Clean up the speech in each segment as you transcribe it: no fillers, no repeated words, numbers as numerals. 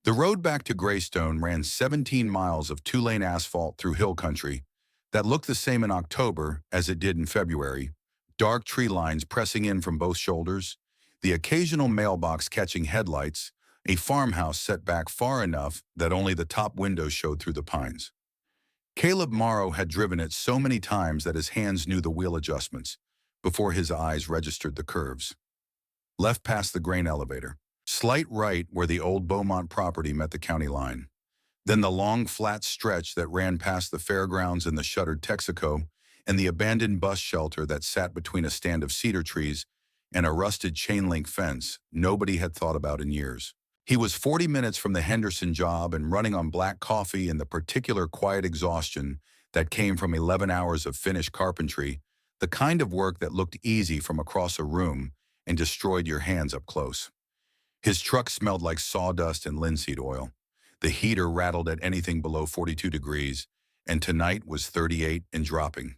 The road back to Greystone ran 17 miles of two-lane asphalt through hill country that looked the same in October as it did in February, dark tree lines pressing in from both shoulders, the occasional mailbox catching headlights, a farmhouse set back far enough that only the top windows showed through the pines. Caleb Morrow had driven it so many times that his hands knew the wheel adjustments before his eyes registered the curves. Left past the grain elevator, slight right where the old Beaumont property met the county line. Then the long, flat stretch that ran past the fairgrounds and the shuttered Texaco, and the abandoned bus shelter that sat between a stand of cedar trees and a rusted chain-link fence nobody had thought about in years. He was 40 minutes from the Henderson job and running on black coffee and the particular quiet exhaustion that came from 11 hours of finished carpentry, the kind of work that looked easy from across a room and destroyed your hands up close. His truck smelled like sawdust and linseed oil. The heater rattled at anything below 42 degrees, and tonight was 38 and dropping.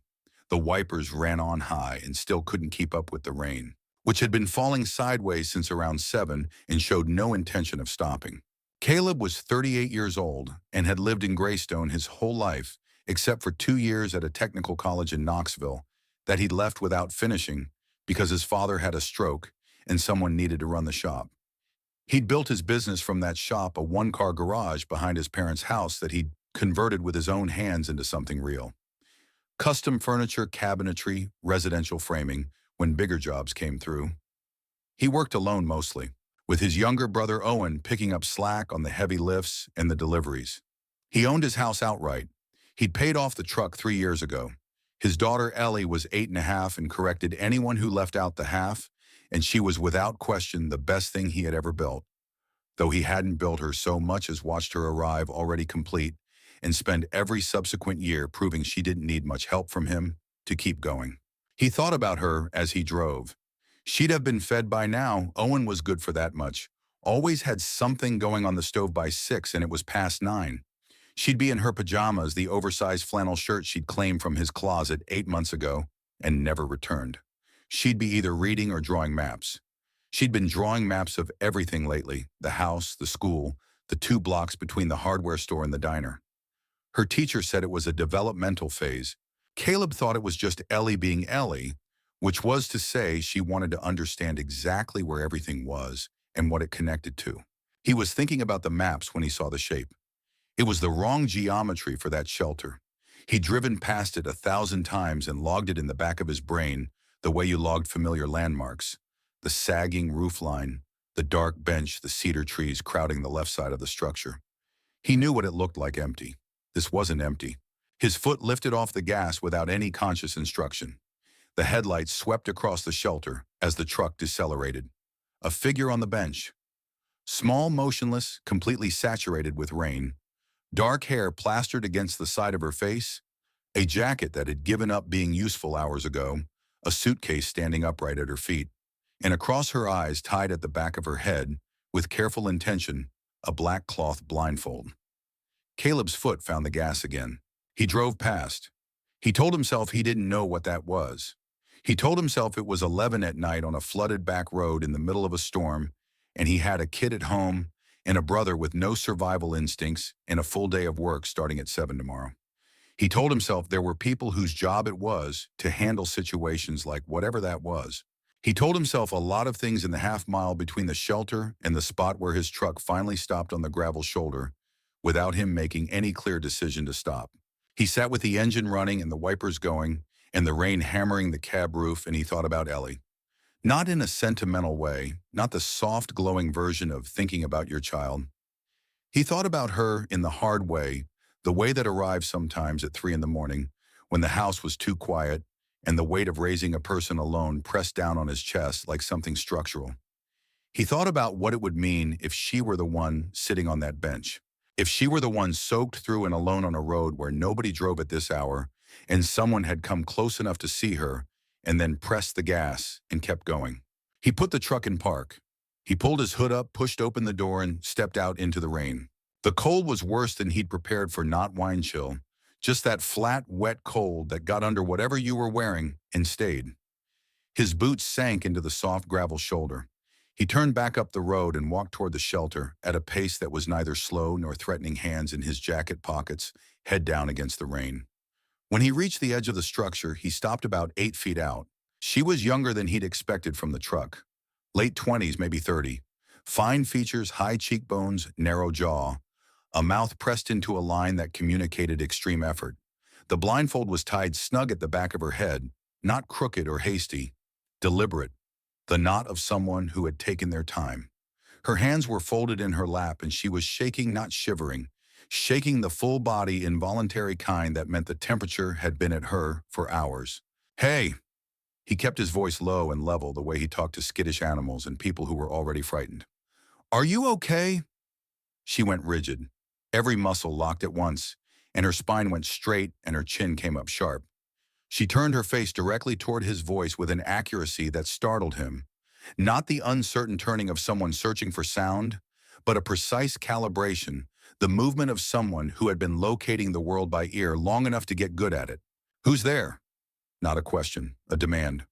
The wipers ran on high and still couldn't keep up with the rain, which had been falling sideways since around 7 and showed no intention of stopping. Caleb was 38 years old and had lived in Greystone his whole life, except for 2 years at a technical college in Knoxville that he'd left without finishing because his father had a stroke and someone needed to run the shop. He'd built his business from that shop, a one-car garage behind his parents' house that he'd converted with his own hands into something real. Custom furniture, cabinetry, residential framing, when bigger jobs came through. He worked alone mostly, with his younger brother Owen picking up slack on the heavy lifts and the deliveries. He owned his house outright. He'd paid off the truck 3 years ago. His daughter Ellie was 8.5 and corrected anyone who left out the half, and she was without question the best thing he had ever built, though he hadn't built her so much as watched her arrive already complete and spend every subsequent year proving she didn't need much help from him to keep going. He thought about her as he drove. She'd have been fed by now. Owen was good for that much. Always had something going on the stove by 6 and it was past 9. She'd be in her pajamas, the oversized flannel shirt she'd claimed from his closet 8 months ago and never returned. She'd be either reading or drawing maps. She'd been drawing maps of everything lately, the house, the school, the 2 blocks between the hardware store and the diner. Her teacher said it was a developmental phase. Caleb thought it was just Ellie being Ellie, which was to say she wanted to understand exactly where everything was and what it connected to. He was thinking about the maps when he saw the shape. It was the wrong geometry for that shelter. He'd driven past it 1,000 times and logged it in the back of his brain the way you logged familiar landmarks. The sagging roofline, the dark bench, the cedar trees crowding the left side of the structure. He knew what it looked like empty. This wasn't empty. His foot lifted off the gas without any conscious instruction. The headlights swept across the shelter as the truck decelerated. A figure on the bench. Small, motionless, completely saturated with rain. Dark hair plastered against the side of her face. A jacket that had given up being useful hours ago. A suitcase standing upright at her feet. And across her eyes, tied at the back of her head, with careful intention, a black cloth blindfold. Caleb's foot found the gas again. He drove past. He told himself he didn't know what that was. He told himself it was 11 at night on a flooded back road in the middle of a storm, and he had a kid at home and a brother with no survival instincts and a full day of work starting at 7 tomorrow. He told himself there were people whose job it was to handle situations like whatever that was. He told himself a lot of things in the half mile between the shelter and the spot where his truck finally stopped on the gravel shoulder without him making any clear decision to stop. He sat with the engine running and the wipers going and the rain hammering the cab roof, and he thought about Ellie. Not in a sentimental way, not the soft, glowing version of thinking about your child. He thought about her in the hard way, the way that arrives sometimes at 3 in the morning when the house was too quiet and the weight of raising a person alone pressed down on his chest like something structural. He thought about what it would mean if she were the one sitting on that bench. If she were the one soaked through and alone on a road where nobody drove at this hour and someone had come close enough to see her and then pressed the gas and kept going. He put the truck in park. He pulled his hood up, pushed open the door, and stepped out into the rain. The cold was worse than he'd prepared for, not wine chill, just that flat, wet cold that got under whatever you were wearing and stayed. His boots sank into the soft gravel shoulder. He turned back up the road and walked toward the shelter at a pace that was neither slow nor threatening, hands in his jacket pockets, head down against the rain. When he reached the edge of the structure, he stopped about 8 feet out. She was younger than he'd expected from the truck. Late 20s, maybe 30. Fine features, high cheekbones, narrow jaw. A mouth pressed into a line that communicated extreme effort. The blindfold was tied snug at the back of her head, not crooked or hasty, deliberate, the knot of someone who had taken their time. Her hands were folded in her lap and she was shaking, not shivering, shaking the full body, involuntary kind that meant the temperature had been at her for hours. "Hey!" He kept his voice low and level, the way he talked to skittish animals and people who were already frightened. "Are you okay?" She went rigid. Every muscle locked at once, and her spine went straight and her chin came up sharp. She turned her face directly toward his voice with an accuracy that startled him. Not the uncertain turning of someone searching for sound, but a precise calibration, the movement of someone who had been locating the world by ear long enough to get good at it. "Who's there?" Not a question, a demand.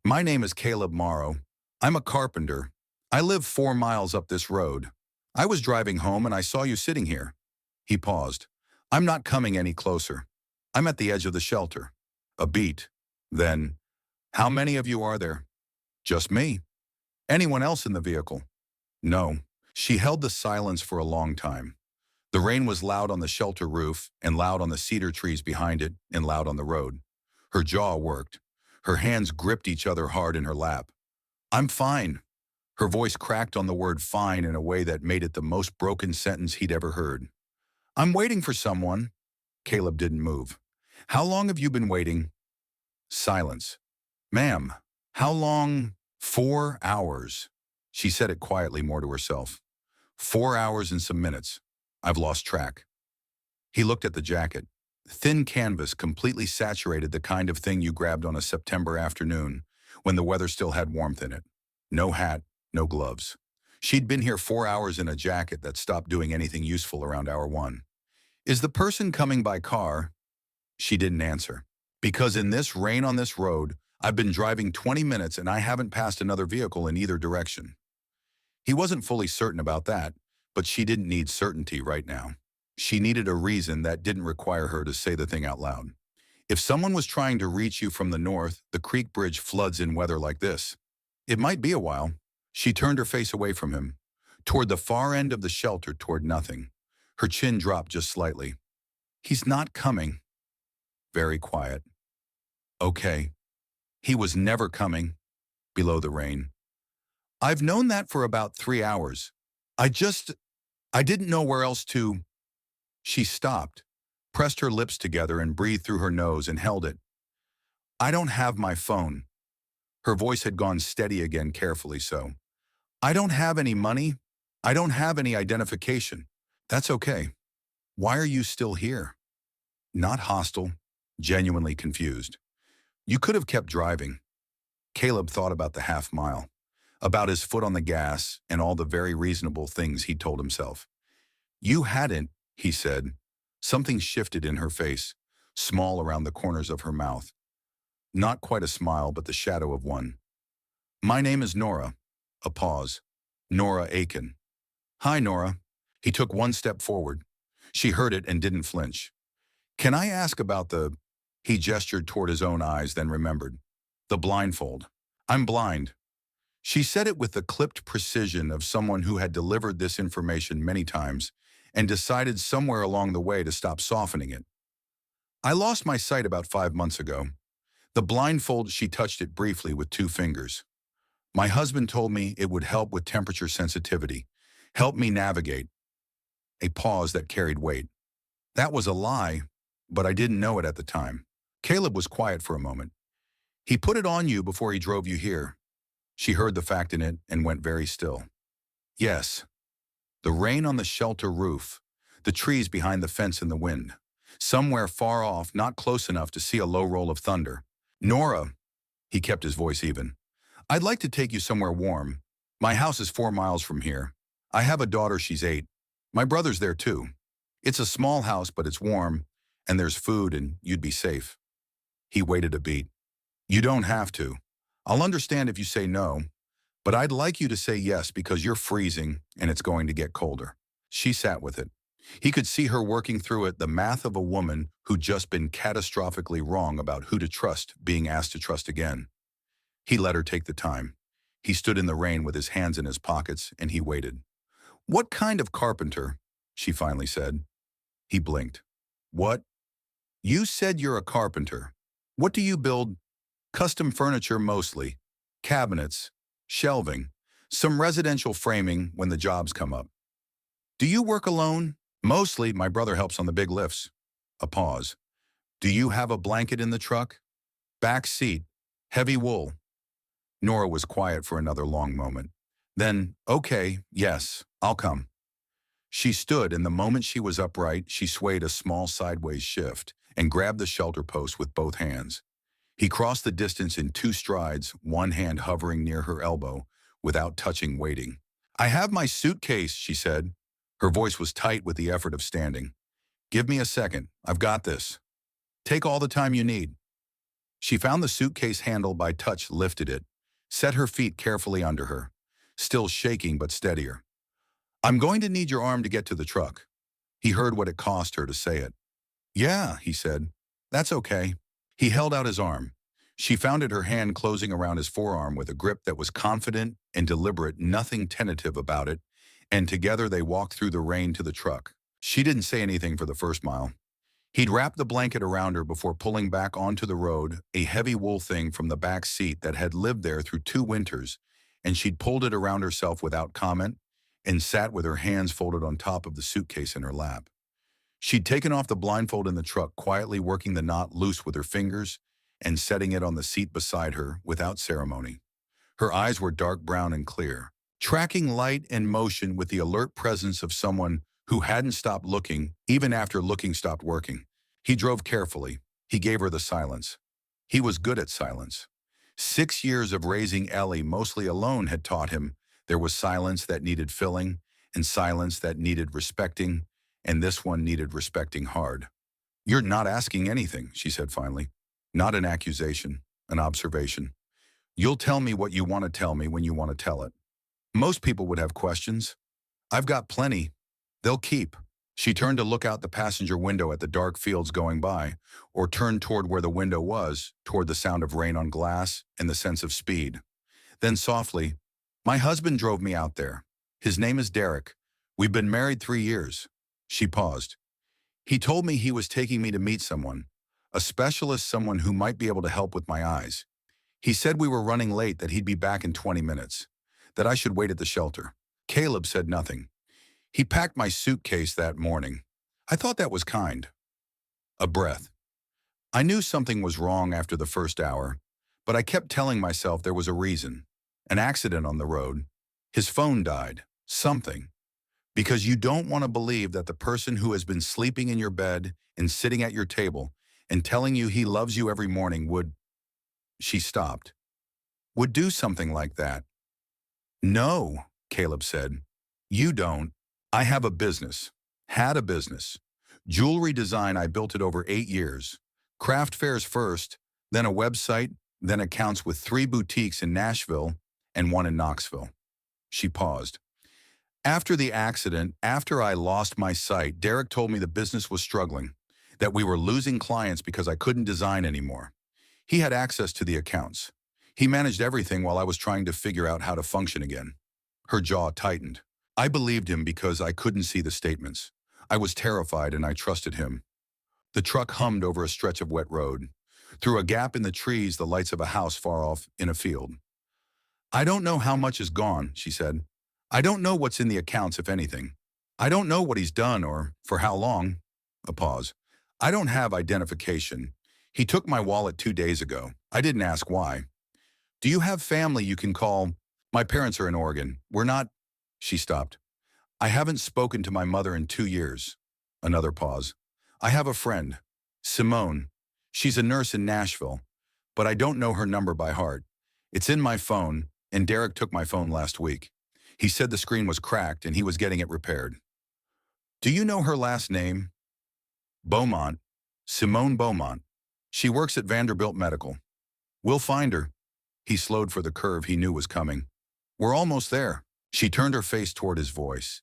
"My name is Caleb Morrow. I'm a carpenter. I live 4 miles up this road. I was driving home and I saw you sitting here." He paused. "I'm not coming any closer. I'm at the edge of the shelter." A beat. Then, "How many of you are there?" "Just me." "Anyone else in the vehicle?" "No." She held the silence for a long time. The rain was loud on the shelter roof, and loud on the cedar trees behind it, and loud on the road. Her jaw worked. Her hands gripped each other hard in her lap. "I'm fine." Her voice cracked on the word fine in a way that made it the most broken sentence he'd ever heard. "I'm waiting for someone." Caleb didn't move. "How long have you been waiting?" Silence. "Ma'am, how long?" 4 hours. She said it quietly, more to herself. 4 hours and some minutes. I've lost track. He looked at the jacket. Thin canvas, completely saturated, the kind of thing you grabbed on a September afternoon when the weather still had warmth in it. No hat, no gloves. She'd been here 4 hours in a jacket that stopped doing anything useful around hour one. "Is the person coming by car?" She didn't answer. "Because in this rain on this road, I've been driving 20 minutes and I haven't passed another vehicle in either direction." He wasn't fully certain about that, but she didn't need certainty right now. She needed a reason that didn't require her to say the thing out loud. If someone was trying to reach you from the north, the creek bridge floods in weather like this. It might be a while. She turned her face away from him, toward the far end of the shelter, toward nothing. Her chin dropped just slightly. "He's not coming." Very quiet. "Okay." He was never coming. Below the rain. "I've known that for about 3 hours. I didn't know where else to." She stopped, pressed her lips together and breathed through her nose and held it. "I don't have my phone." Her voice had gone steady again, carefully so. "I don't have any money. I don't have any identification." "That's okay. Why are you still here?" Not hostile, genuinely confused. "You could have kept driving." Caleb thought about the half-mile, about his foot on the gas and all the very reasonable things he'd told himself. "You hadn't," he said. Something shifted in her face, small around the corners of her mouth. Not quite a smile, but the shadow of one. "My name is Nora." A pause. "Nora Aiken." "Hi, Nora." He took one step forward. She heard it and didn't flinch. "Can I ask about the—" He gestured toward his own eyes, then remembered. "The blindfold. I'm blind." She said it with the clipped precision of someone who had delivered this information many times and decided somewhere along the way to stop softening it. "I lost my sight about 5 months ago." The blindfold, she touched it briefly with 2 fingers. "My husband told me it would help with temperature sensitivity, help me navigate." A pause that carried weight. "That was a lie, but I didn't know it at the time." Caleb was quiet for a moment. "He put it on you before he drove you here." She heard the fact in it and went very still. "Yes." The rain on the shelter roof, the trees behind the fence in the wind. Somewhere far off, not close enough to see a low roll of thunder. "Nora," he kept his voice even, "I'd like to take you somewhere warm. My house is 4 miles from here. I have a daughter, she's 8. My brother's there too. It's a small house, but it's warm, and there's food, and you'd be safe." He waited a beat. "You don't have to. I'll understand if you say no, But I'd like you to say yes because you're freezing and it's going to get colder. She sat with it. He could see her working through it, the math of a woman who'd just been catastrophically wrong about who to trust, being asked to trust again. He let her take the time. He stood in the rain with his hands in his pockets, and he waited. "What kind of carpenter?" she finally said. He blinked. "What? You said you're a carpenter. What do you build?" "Custom furniture mostly. Cabinets, shelving, some residential framing when the jobs come up." "Do you work alone?" "Mostly, my brother helps on the big lifts." A pause. "Do you have a blanket in the truck?" "Back seat. Heavy wool." Nora was quiet for another long moment. Then, "Okay, yes, I'll come." She stood, and the moment she was upright, she swayed a small sideways shift and grabbed the shelter post with both hands. He crossed the distance in 2 strides, one hand hovering near her elbow, without touching, waiting. "I have my suitcase," she said. Her voice was tight with the effort of standing. "Give me a second. I've got this. Take all the time you need." She found the suitcase handle by touch, lifted it, set her feet carefully under her, still shaking but steadier. "I'm going to need your arm to get to the truck." He heard what it cost her to say it. "Yeah," he said. "That's okay." He held out his arm. She found it, her hand closing around his forearm with a grip that was confident and deliberate, nothing tentative about it, and together they walked through the rain to the truck. She didn't say anything for the first mile. He'd wrapped the blanket around her before pulling back onto the road, a heavy wool thing from the back seat that had lived there through 2 winters, and she'd pulled it around herself without comment and sat with her hands folded on top of the suitcase in her lap. She'd taken off the blindfold in the truck, quietly working the knot loose with her fingers and setting it on the seat beside her without ceremony. Her eyes were dark brown and clear, tracking light and motion with the alert presence of someone who hadn't stopped looking, even after looking stopped working. He drove carefully. He gave her the silence. He was good at silence. 6 years of raising Ellie, mostly alone, had taught him there was silence that needed filling and silence that needed respecting, and this one needed respecting hard. "You're not asking anything," she said finally. "Not an accusation, an observation. You'll tell me what you want to tell me when you want to tell it. Most people would have questions. I've got plenty. They'll keep." She turned to look out the passenger window at the dark fields going by, or turned toward where the window was, toward the sound of rain on glass and the sense of speed. Then softly, "My husband drove me out there. His name is Derek. We've been married 3 years. She paused. "He told me he was taking me to meet someone, a specialist, someone who might be able to help with my eyes. He said we were running late, that he'd be back in 20 minutes, that I should wait at the shelter." Caleb said nothing. "He packed my suitcase that morning. I thought that was kind." A breath. "I knew something was wrong after the first hour, but I kept telling myself there was a reason. An accident on the road. His phone died. Something. Because you don't want to believe that the person who has been sleeping in your bed and sitting at your table and telling you he loves you every morning would—" She stopped. "Would do something like that." "No," Caleb said. "You don't. I have a business. Had a business. Jewelry design. I built it over 8 years. Craft fairs first, then a website, then accounts with 3 boutiques in Nashville and 1 in Knoxville." She paused. "After the accident, after I lost my sight, Derek told me the business was struggling, that we were losing clients because I couldn't design anymore. He had access to the accounts. He managed everything while I was trying to figure out how to function again." Her jaw tightened. "I believed him because I couldn't see the statements. I was terrified and I trusted him." The truck hummed over a stretch of wet road. Through a gap in the trees, the lights of a house far off in a field. "I don't know how much is gone," she said. "I don't know what's in the accounts, if anything. I don't know what he's done or for how long." A pause. "I don't have identification. He took my wallet 2 days ago. I didn't ask why. Do you have family you can call? My parents are in Oregon. We're not—" She stopped. "I haven't spoken to my mother in 2 years." Another pause. "I have a friend, Simone. She's a nurse in Nashville, but I don't know her number by heart. It's in my phone, and Derek took my phone last week. He said the screen was cracked and he was getting it repaired." "Do you know her last name?" "Beaumont. Simone Beaumont. She works at Vanderbilt Medical." "We'll find her." He slowed for the curve he knew was coming. We're almost there. She turned her face toward his voice,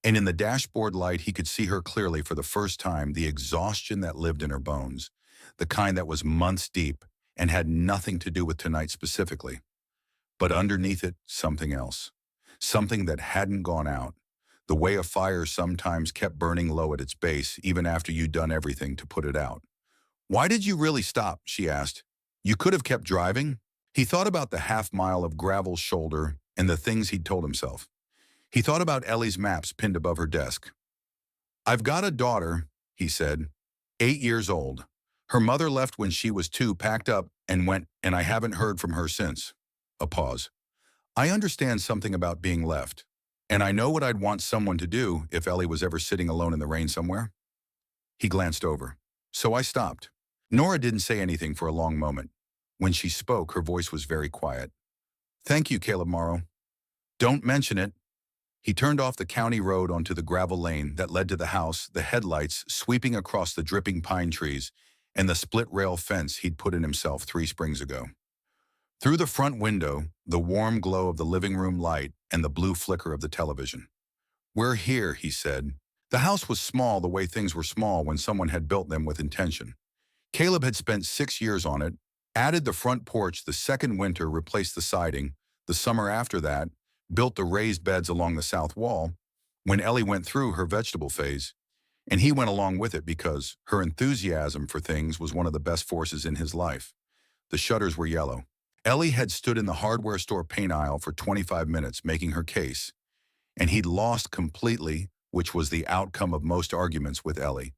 and in the dashboard light he could see her clearly for the first time, the exhaustion that lived in her bones, the kind that was months deep and had nothing to do with tonight specifically. But underneath it, something else. Something that hadn't gone out. The way a fire sometimes kept burning low at its base, even after you'd done everything to put it out. Why did you really stop? She asked. You could have kept driving. He thought about the half-mile of gravel shoulder and the things he'd told himself. He thought about Ellie's maps pinned above her desk. I've got a daughter, he said, 8 years old. Her mother left when she was 2, packed up, and went, and I haven't heard from her since. A pause. I understand something about being left, and I know what I'd want someone to do if Ellie was ever sitting alone in the rain somewhere. He glanced over. So I stopped. Nora didn't say anything for a long moment. When she spoke, her voice was very quiet. Thank you, Caleb Morrow. Don't mention it. He turned off the county road onto the gravel lane that led to the house, the headlights sweeping across the dripping pine trees, and the split-rail fence he'd put in himself 3 springs ago. Through the front window, the warm glow of the living room light and the blue flicker of the television. We're here, he said. The house was small the way things were small when someone had built them with intention. Caleb had spent 6 years on it, added the front porch the second winter, replaced the siding, the summer after that, built the raised beds along the south wall, when Ellie went through her vegetable phase, and he went along with it because her enthusiasm for things was one of the best forces in his life. The shutters were yellow. Ellie had stood in the hardware store paint aisle for 25 minutes making her case, and he'd lost completely, which was the outcome of most arguments with Ellie.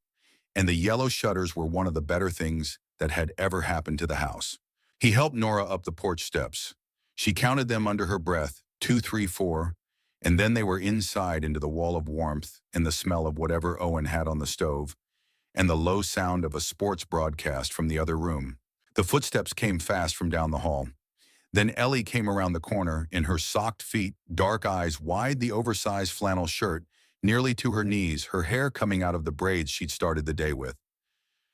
And the yellow shutters were one of the better things that had ever happened to the house. He helped Nora up the porch steps. She counted them under her breath, 2, 3, 4, and then they were inside into the wall of warmth and the smell of whatever Owen had on the stove, and the low sound of a sports broadcast from the other room. The footsteps came fast from down the hall. Then Ellie came around the corner in her socked feet, dark eyes wide the oversized flannel shirt, nearly to her knees, her hair coming out of the braids she'd started the day with.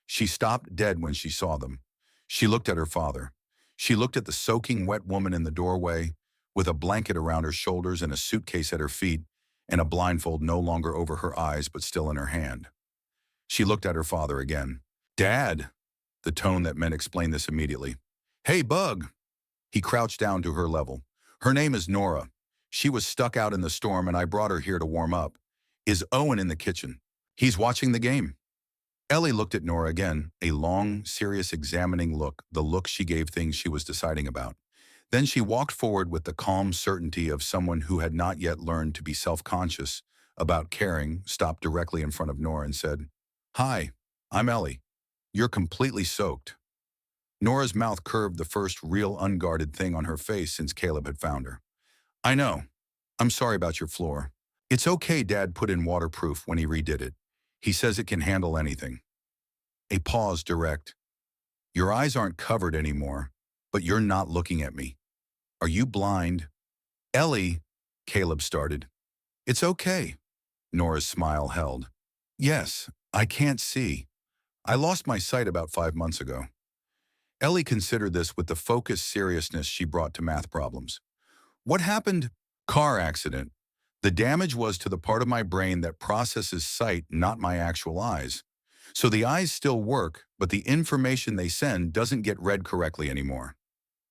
She stopped dead when she saw them. She looked at her father. She looked at the soaking wet woman in the doorway, with a blanket around her shoulders and a suitcase at her feet, and a blindfold no longer over her eyes but still in her hand. She looked at her father again. Dad, the tone that meant explain this immediately. Hey, Bug. He crouched down to her level. Her name is Nora. She was stuck out in the storm and I brought her here to warm up. Is Owen in the kitchen? He's watching the game. Ellie looked at Nora again, a long, serious, examining look, the look she gave things she was deciding about. Then she walked forward with the calm certainty of someone who had not yet learned to be self-conscious about caring, stopped directly in front of Nora and said, Hi, I'm Ellie. You're completely soaked. Nora's mouth curved, the first real unguarded thing on her face since Caleb had found her. I know. I'm sorry about your floor. It's okay, Dad put in waterproof when he redid it. He says it can handle anything. A pause direct. Your eyes aren't covered anymore, but you're not looking at me. Are you blind? Ellie, Caleb started. It's okay. Nora's smile held. Yes, I can't see. I lost my sight about 5 months ago. Ellie considered this with the focused seriousness she brought to math problems. What happened? Car accident. The damage was to the part of my brain that processes sight, not my actual eyes. So the eyes still work, but the information they send doesn't get read correctly anymore.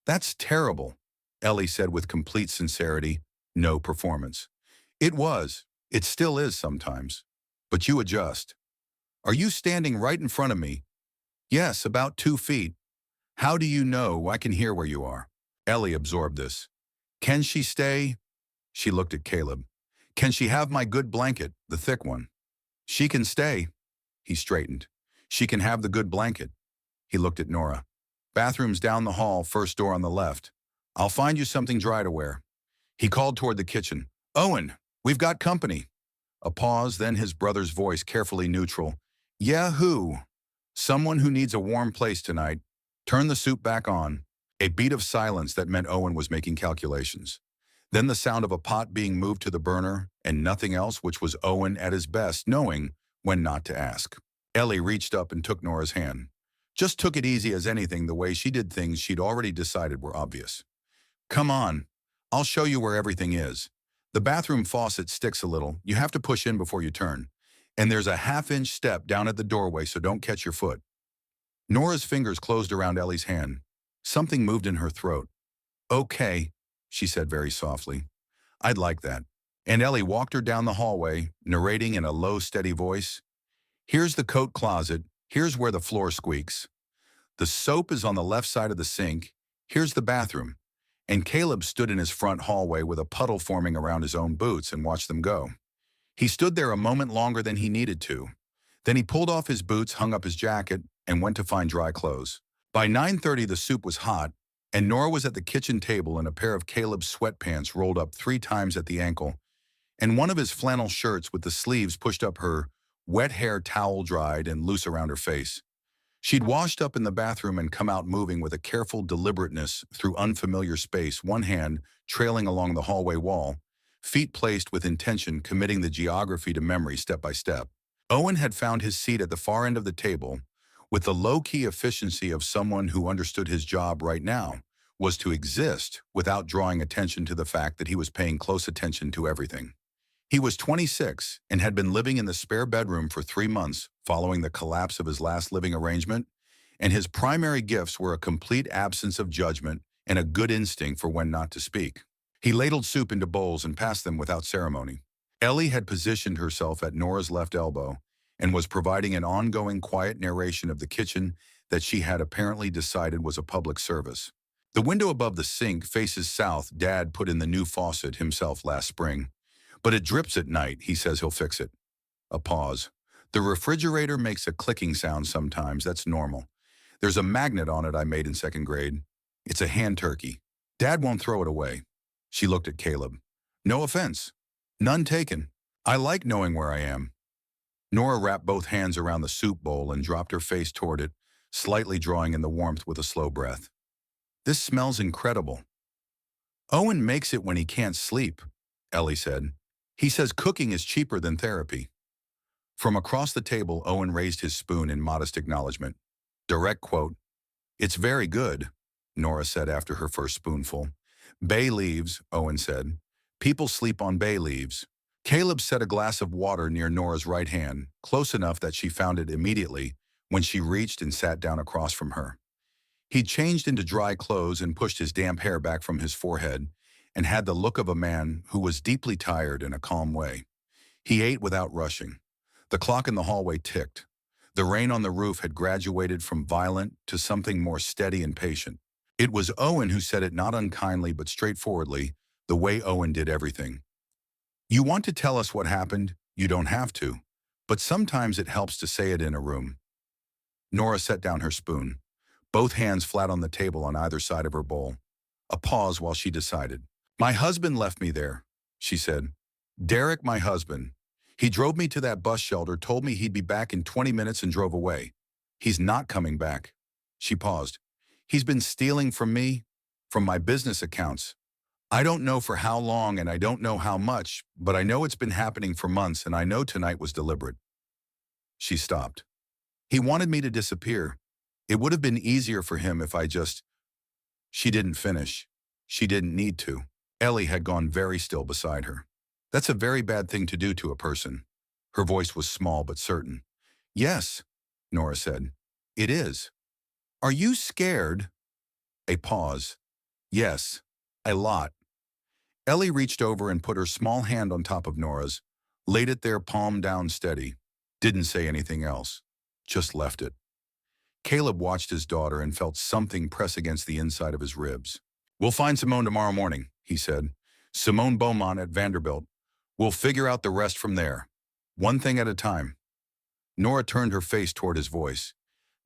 That's terrible, Ellie said with complete sincerity, no performance. It was. It still is sometimes. But you adjust. Are you standing right in front of me? Yes, about 2 feet. How do you know I can hear where you are? Ellie absorbed this. Can she stay? She looked at Caleb. Can she have my good blanket, the thick one? She can stay. He straightened. She can have the good blanket. He looked at Nora. Bathroom's down the hall, first door on the left. I'll find you something dry to wear. He called toward the kitchen. Owen, we've got company. A pause, then his brother's voice carefully neutral. Yeah, who? Someone who needs a warm place tonight. Turn the soup back on. A beat of silence that meant Owen was making calculations. Then the sound of a pot being moved to the burner, and nothing else, which was Owen at his best, knowing when not to ask. Ellie reached up and took Nora's hand. Just took it easy as anything, the way she did things she'd already decided were obvious. Come on. I'll show you where everything is. The bathroom faucet sticks a little. You have to push in before you turn. And there's a half-inch step down at the doorway, so don't catch your foot. Nora's fingers closed around Ellie's hand. Something moved in her throat. Okay, she said very softly. I'd like that. And Ellie walked her down the hallway, narrating in a low, steady voice. Here's the coat closet. Here's where the floor squeaks. The soap is on the left side of the sink. Here's the bathroom. And Caleb stood in his front hallway with a puddle forming around his own boots and watched them go. He stood there a moment longer than he needed to. Then he pulled off his boots, hung up his jacket, and went to find dry clothes. By 9:30, the soup was hot, and Nora was at the kitchen table in a pair of Caleb's sweatpants rolled up 3 times at the ankle, and one of his flannel shirts with the sleeves pushed up her wet hair towel dried and loose around her face. She'd washed up in the bathroom and come out moving with a careful deliberateness through unfamiliar space, one hand trailing along the hallway wall, feet placed with intention, committing the geography to memory step by step. Owen had found his seat at the far end of the table, with the low-key efficiency of someone who understood his job right now was to exist without drawing attention to the fact that he was paying close attention to everything. He was 26 and had been living in the spare bedroom for 3 months following the collapse of his last living arrangement, and his primary gifts were a complete absence of judgment and a good instinct for when not to speak. He ladled soup into bowls and passed them without ceremony. Ellie had positioned herself at Nora's left elbow and was providing an ongoing quiet narration of the kitchen that she had apparently decided was a public service. The window above the sink faces south. Dad put in the new faucet himself last spring. But it drips at night. He says he'll fix it. A pause. The refrigerator makes a clicking sound sometimes. That's normal. There's a magnet on it I made in 2nd grade. It's a hand turkey. Dad won't throw it away. She looked at Caleb. No offense. None taken. I like knowing where I am. Nora wrapped both hands around the soup bowl and dropped her face toward it, slightly drawing in the warmth with a slow breath. This smells incredible. Owen makes it when he can't sleep, Ellie said. He says cooking is cheaper than therapy. From across the table, Owen raised his spoon in modest acknowledgement. Direct quote. It's very good, Nora said after her first spoonful. Bay leaves, Owen said. People sleep on bay leaves. Caleb set a glass of water near Nora's right hand, close enough that she found it immediately when she reached and sat down across from her. He changed into dry clothes and pushed his damp hair back from his forehead and had the look of a man who was deeply tired in a calm way. He ate without rushing. The clock in the hallway ticked. The rain on the roof had graduated from violent to something more steady and patient. It was Owen who said it not unkindly but straightforwardly, the way Owen did everything. You want to tell us what happened? You don't have to. But sometimes it helps to say it in a room. Nora set down her spoon, both hands flat on the table on either side of her bowl. A pause while she decided. My husband left me there, she said. Derek, my husband. He drove me to that bus shelter, told me he'd be back in 20 minutes and drove away. He's not coming back. She paused. He's been stealing from me, from my business accounts. I don't know for how long and I don't know how much, but I know it's been happening for months and I know tonight was deliberate. She stopped. He wanted me to disappear. It would have been easier for him if I just... She didn't finish. She didn't need to. Ellie had gone very still beside her. That's a very bad thing to do to a person. Her voice was small but certain. Yes, Nora said. It is. Are you scared? A pause. Yes, a lot. Ellie reached over and put her small hand on top of Nora's, laid it there palm down steady. Didn't say anything else. Just left it. Caleb watched his daughter and felt something press against the inside of his ribs. We'll find Simone tomorrow morning, he said. Simone Beaumont at Vanderbilt. We'll figure out the rest from there. One thing at a time. Nora turned her face toward his voice.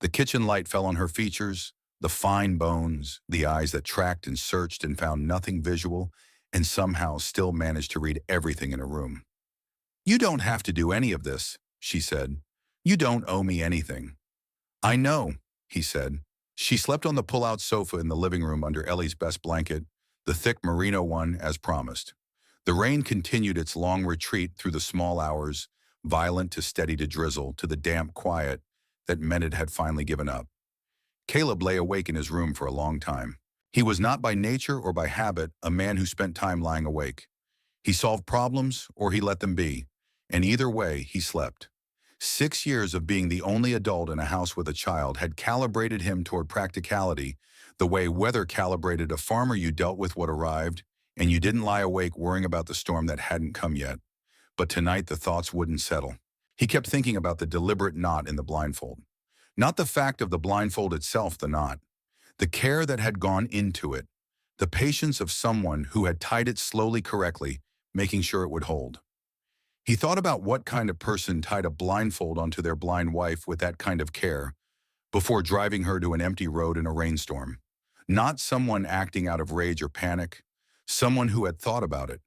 The kitchen light fell on her features, the fine bones, the eyes that tracked and searched and found nothing visual, and somehow still managed to read everything in a room. You don't have to do any of this, she said. You don't owe me anything. I know, he said. She slept on the pull-out sofa in the living room under Ellie's best blanket, the thick merino one as promised. The rain continued its long retreat through the small hours, violent to steady to drizzle, to the damp quiet that meant it had finally given up. Caleb lay awake in his room for a long time. He was not by nature or by habit a man who spent time lying awake. He solved problems or he let them be, and either way, he slept. 6 years of being the only adult in a house with a child had calibrated him toward practicality, the way weather calibrated a farmer. You dealt with what arrived, and you didn't lie awake worrying about the storm that hadn't come yet. But tonight the thoughts wouldn't settle. He kept thinking about the deliberate knot in the blindfold. Not the fact of the blindfold itself, the knot. The care that had gone into it. The patience of someone who had tied it slowly correctly, making sure it would hold. He thought about what kind of person tied a blindfold onto their blind wife with that kind of care before driving her to an empty road in a rainstorm. Not someone acting out of rage or panic, someone who had thought about it,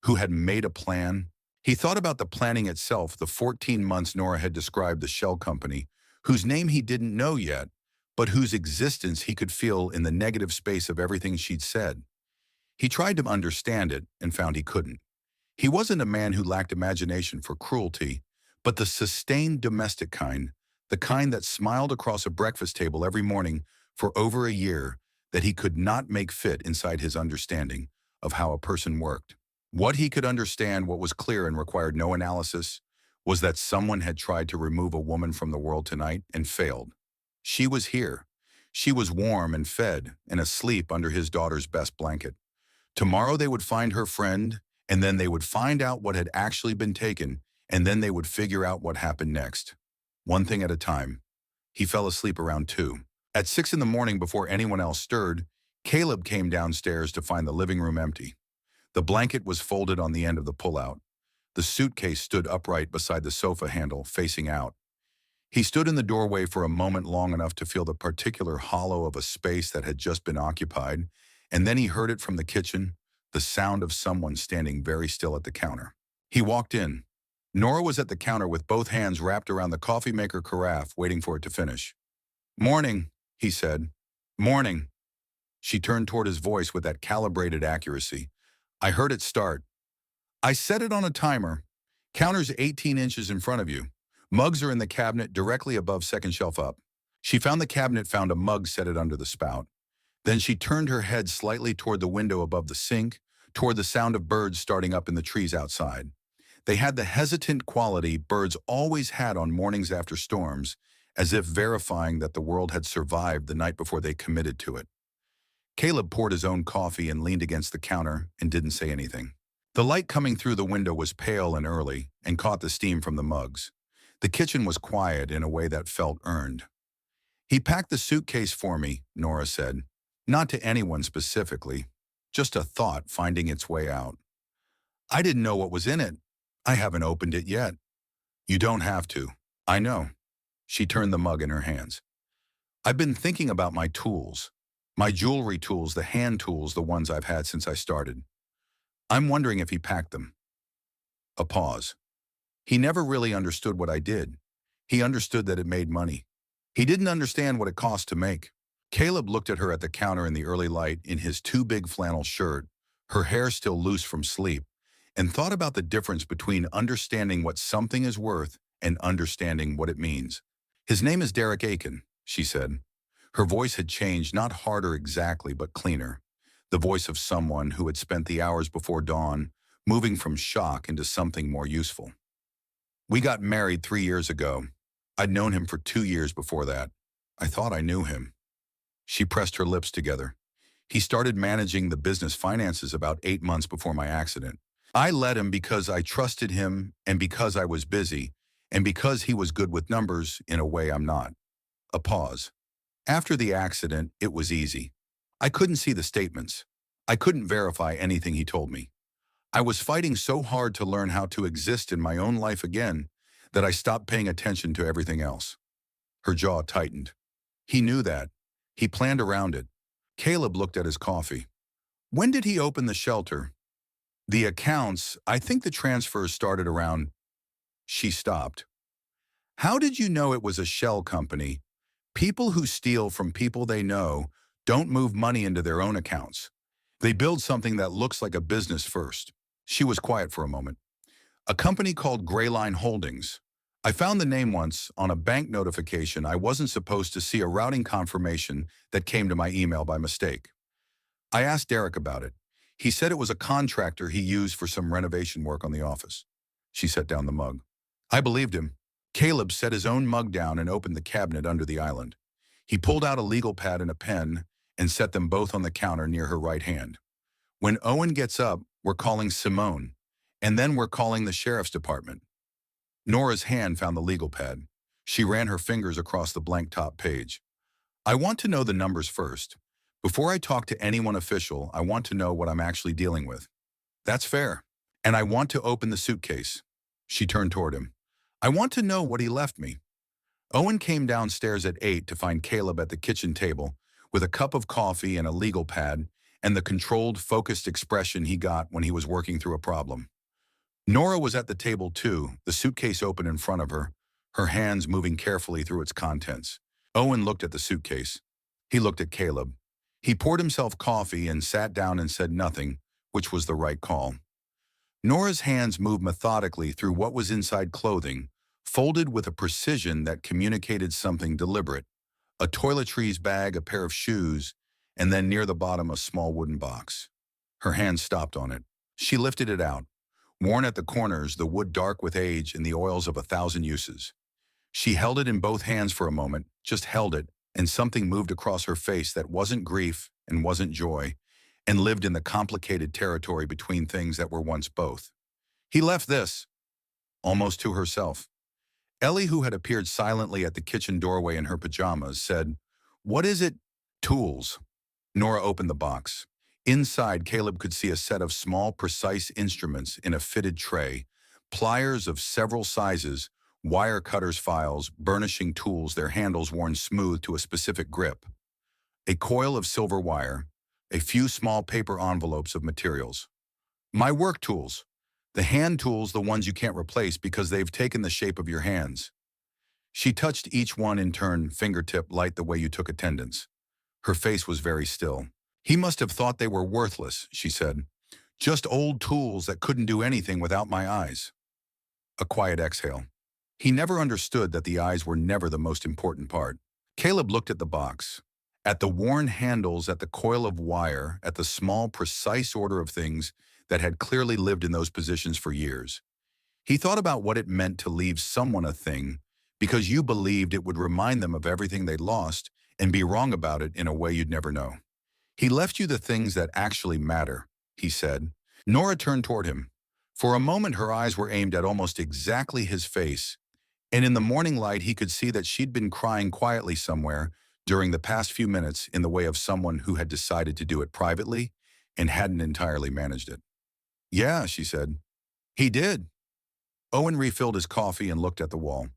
who had made a plan. He thought about the planning itself, the 14 months Nora had described the shell company, whose name he didn't know yet, but whose existence he could feel in the negative space of everything she'd said. He tried to understand it and found he couldn't. He wasn't a man who lacked imagination for cruelty, but the sustained domestic kind, the kind that smiled across a breakfast table every morning for over a year, that he could not make fit inside his understanding of how a person worked. What he could understand, what was clear and required no analysis, was that someone had tried to remove a woman from the world tonight and failed. She was here. She was warm and fed and asleep under his daughter's best blanket. Tomorrow they would find her friend, and then they would find out what had actually been taken, and then they would figure out what happened next. One thing at a time. He fell asleep around 2. At 6 in the morning, before anyone else stirred, Caleb came downstairs to find the living room empty. The blanket was folded on the end of the pullout. The suitcase stood upright beside the sofa handle, facing out. He stood in the doorway for a moment, long enough to feel the particular hollow of a space that had just been occupied, and then he heard it from the kitchen, the sound of someone standing very still at the counter. He walked in. Nora was at the counter with both hands wrapped around the coffee maker carafe, waiting for it to finish. "Morning," he said. "Morning." She turned toward his voice with that calibrated accuracy. "I heard it start. I set it on a timer. Counter's 18 inches in front of you. Mugs are in the cabinet directly above, second shelf up." She found the cabinet, found a mug, set it under the spout. Then she turned her head slightly toward the window above the sink, toward the sound of birds starting up in the trees outside. They had the hesitant quality birds always had on mornings after storms, as if verifying that the world had survived the night before they committed to it. Caleb poured his own coffee and leaned against the counter and didn't say anything. The light coming through the window was pale and early and caught the steam from the mugs. The kitchen was quiet in a way that felt earned. "He packed the suitcase for me," Nora said. Not to anyone specifically, just a thought finding its way out. "I didn't know what was in it. I haven't opened it yet." "You don't have to. I know." She turned the mug in her hands. "I've been thinking about my tools. My jewelry tools, the hand tools, the ones I've had since I started. I'm wondering if he packed them." A pause. "He never really understood what I did. He understood that it made money. He didn't understand what it cost to make." Caleb looked at her at the counter in the early light in his too big flannel shirt, her hair still loose from sleep, and thought about the difference between understanding what something is worth and understanding what it means. "His name is Derek Aiken," she said. Her voice had changed, not harder exactly, but cleaner. The voice of someone who had spent the hours before dawn moving from shock into something more useful. "We got married 3 years ago. I'd known him for 2 years before that. I thought I knew him." She pressed her lips together. "He started managing the business finances about 8 months before my accident. I let him because I trusted him and because I was busy and because he was good with numbers in a way I'm not." A pause. "After the accident, it was easy. I couldn't see the statements. I couldn't verify anything he told me. I was fighting so hard to learn how to exist in my own life again that I stopped paying attention to everything else." Her jaw tightened. He knew that. He planned around it. Caleb looked at his coffee. "When did he open the shelter?" "The accounts, I think the transfers started around—" She stopped. "How did you know it was a shell company? People who steal from people they know don't move money into their own accounts. They build something that looks like a business first." She was quiet for a moment. "A company called Grayline Holdings. I found the name once on a bank notification. I wasn't supposed to see a routing confirmation that came to my email by mistake. I asked Derek about it. He said it was a contractor he used for some renovation work on the office. She set down the mug. I believed him. Caleb set his own mug down and opened the cabinet under the island. He pulled out a legal pad and a pen and set them both on the counter near her right hand. When Owen gets up, we're calling Simone, and then we're calling the sheriff's department. Nora's hand found the legal pad. She ran her fingers across the blank top page. I want to know the numbers first. Before I talk to anyone official, I want to know what I'm actually dealing with. That's fair. And I want to open the suitcase. She turned toward him. I want to know what he left me. Owen came downstairs at 8 to find Caleb at the kitchen table with a cup of coffee and a legal pad and the controlled, focused expression he got when he was working through a problem. Nora was at the table too, the suitcase open in front of her, her hands moving carefully through its contents. Owen looked at the suitcase. He looked at Caleb. He poured himself coffee and sat down and said nothing, which was the right call. Nora's hands moved methodically through what was inside clothing, folded with a precision that communicated something deliberate. A toiletries bag, a pair of shoes, and then near the bottom a small wooden box. Her hand stopped on it. She lifted it out. Worn at the corners, the wood dark with age and the oils of 1,000 uses. She held it in both hands for a moment, just held it, and something moved across her face that wasn't grief and wasn't joy, and lived in the complicated territory between things that were once both. He left this, almost to herself. Ellie, who had appeared silently at the kitchen doorway in her pajamas, said, "What is it?" "Tools." Nora opened the box. Inside, Caleb could see a set of small, precise instruments in a fitted tray, pliers of several sizes, wire cutters, files, burnishing tools, their handles worn smooth to a specific grip, a coil of silver wire, a few small paper envelopes of materials. My work tools. The hand tools, the ones you can't replace because they've taken the shape of your hands. She touched each one in turn, fingertip light the way you took attendance. Her face was very still. He must have thought they were worthless, she said. Just old tools that couldn't do anything without my eyes. A quiet exhale. He never understood that the eyes were never the most important part. Caleb looked at the box, at the worn handles, at the coil of wire, at the small, precise order of things that had clearly lived in those positions for years. He thought about what it meant to leave someone a thing because you believed it would remind them of everything they'd lost and be wrong about it in a way you'd never know. He left you the things that actually matter, he said. Nora turned toward him. For a moment, her eyes were aimed at almost exactly his face, and in the morning light, he could see that she'd been crying quietly somewhere during the past few minutes in the way of someone who had decided to do it privately and hadn't entirely managed it. Yeah, she said. He did. Owen refilled his coffee and looked at the wall.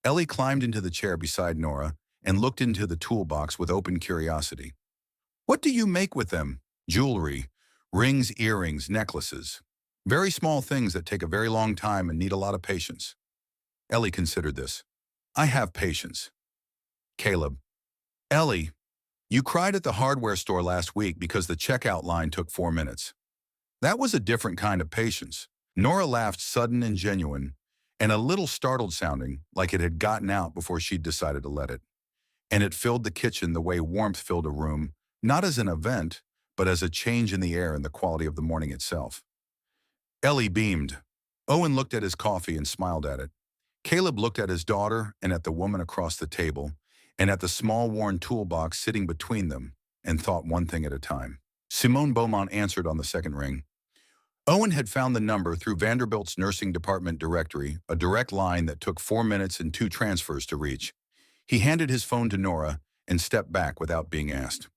Ellie climbed into the chair beside Nora and looked into the toolbox with open curiosity. What do you make with them? Jewelry, rings, earrings, necklaces. Very small things that take a very long time and need a lot of patience. Ellie considered this. I have patience. Caleb. Ellie, you cried at the hardware store last week because the checkout line took 4 minutes. That was a different kind of patience. Nora laughed, sudden and genuine, and a little startled sounding, like it had gotten out before she'd decided to let it. And it filled the kitchen the way warmth filled a room, not as an event, but as a change in the air and the quality of the morning itself. Ellie beamed. Owen looked at his coffee and smiled at it. Caleb looked at his daughter and at the woman across the table and at the small worn toolbox sitting between them and thought one thing at a time. Simone Beaumont answered on the second ring. Owen had found the number through Vanderbilt's nursing department directory, a direct line that took 4 minutes and 2 transfers to reach. He handed his phone to Nora and stepped back without being asked.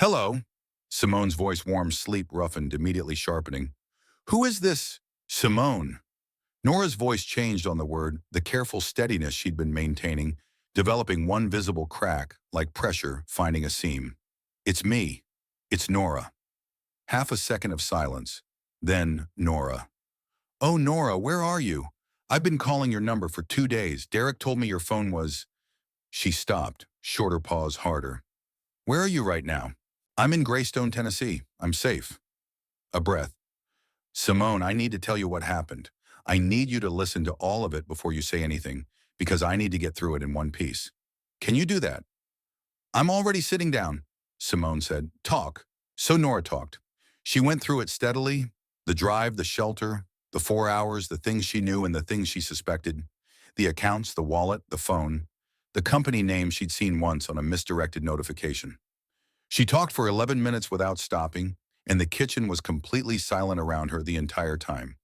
Hello. Simone's voice warm, sleep roughened, immediately sharpening. Who is this? Simone. Nora's voice changed on the word, the careful steadiness she'd been maintaining, developing one visible crack, like pressure finding a seam. It's me. It's Nora. Half a second of silence. Then Nora. Oh, Nora, where are you? I've been calling your number for 2 days. Derek told me your phone was... She stopped, shorter pause, harder. Where are you right now? I'm in Greystone, Tennessee. I'm safe. A breath. Simone, I need to tell you what happened. I need you to listen to all of it before you say anything, because I need to get through it in one piece. Can you do that? I'm already sitting down, Simone said. Talk. So Nora talked. She went through it steadily, the drive, the shelter, the 4 hours, the things she knew and the things she suspected, the accounts, the wallet, the phone, the company name she'd seen once on a misdirected notification. She talked for 11 minutes without stopping, and the kitchen was completely silent around her the entire time.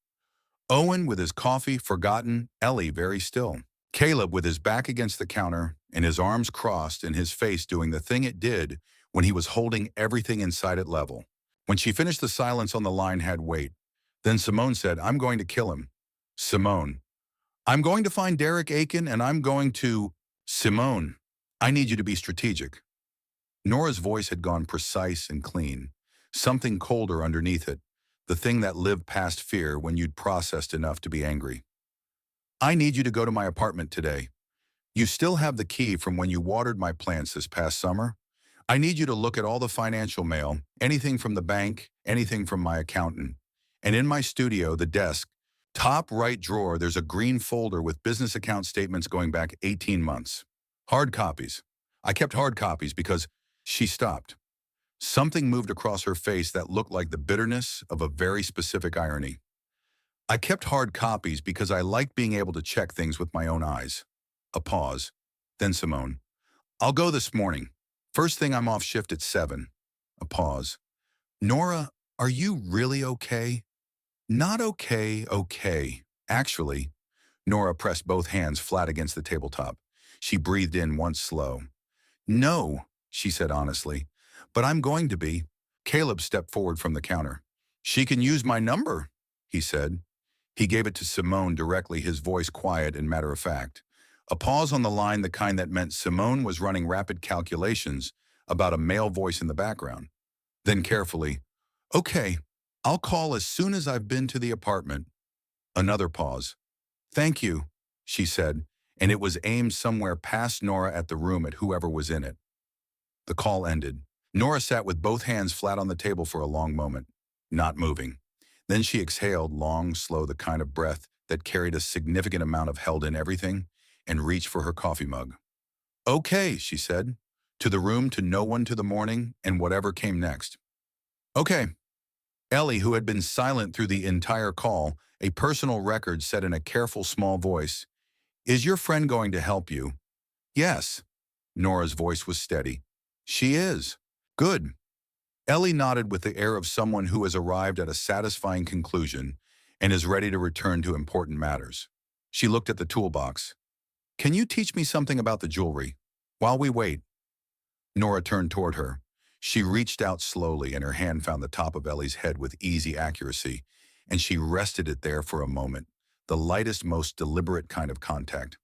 Owen with his coffee forgotten, Ellie very still. Caleb with his back against the counter and his arms crossed and his face doing the thing it did when he was holding everything inside at level. When she finished, the silence on the line had weight. Then Simone said, "I'm going to kill him." Simone. "I'm going to find Derek Aiken and I'm going to... Simone, I need you to be strategic." Nora's voice had gone precise and clean. Something colder underneath it. The thing that lived past fear when you'd processed enough to be angry. "I need you to go to my apartment today. You still have the key from when you watered my plants this past summer. I need you to look at all the financial mail, anything from the bank, anything from my accountant. And in my studio, the desk, top right drawer, there's a green folder with business account statements going back 18 months. Hard copies. I kept hard copies because..." She stopped. Something moved across her face that looked like the bitterness of a very specific irony. "I kept hard copies because I liked being able to check things with my own eyes." A pause. Then Simone. "I'll go this morning. First thing, I'm off shift at 7. A pause. "Nora, are you really okay?" "Not okay, okay. Actually." Nora pressed both hands flat against the tabletop. She breathed in once slow. "No," she said honestly, "but I'm going to be." Caleb stepped forward from the counter. "She can use my number," he said. He gave it to Simone directly, his voice quiet and matter-of-fact. A pause on the line, the kind that meant Simone was running rapid calculations about a male voice in the background. Then carefully, "Okay, I'll call as soon as I've been to the apartment." Another pause. "Thank you," she said, and it was aimed somewhere past Nora at the room at whoever was in it. The call ended. Nora sat with both hands flat on the table for a long moment, not moving. Then she exhaled, long, slow, the kind of breath that carried a significant amount of held-in everything, and reached for her coffee mug. "Okay," she said, to the room, to no one, to the morning, and whatever came next. "Okay." Ellie, who had been silent through the entire call, a personal record, said in a careful, small voice, "Is your friend going to help you?" "Yes." Nora's voice was steady. "She is." "Good." Ellie nodded with the air of someone who has arrived at a satisfying conclusion and is ready to return to important matters. She looked at the toolbox. "Can you teach me something about the jewelry? While we wait." Nora turned toward her. She reached out slowly, and her hand found the top of Ellie's head with easy accuracy, and she rested it there for a moment, the lightest, most deliberate kind of contact.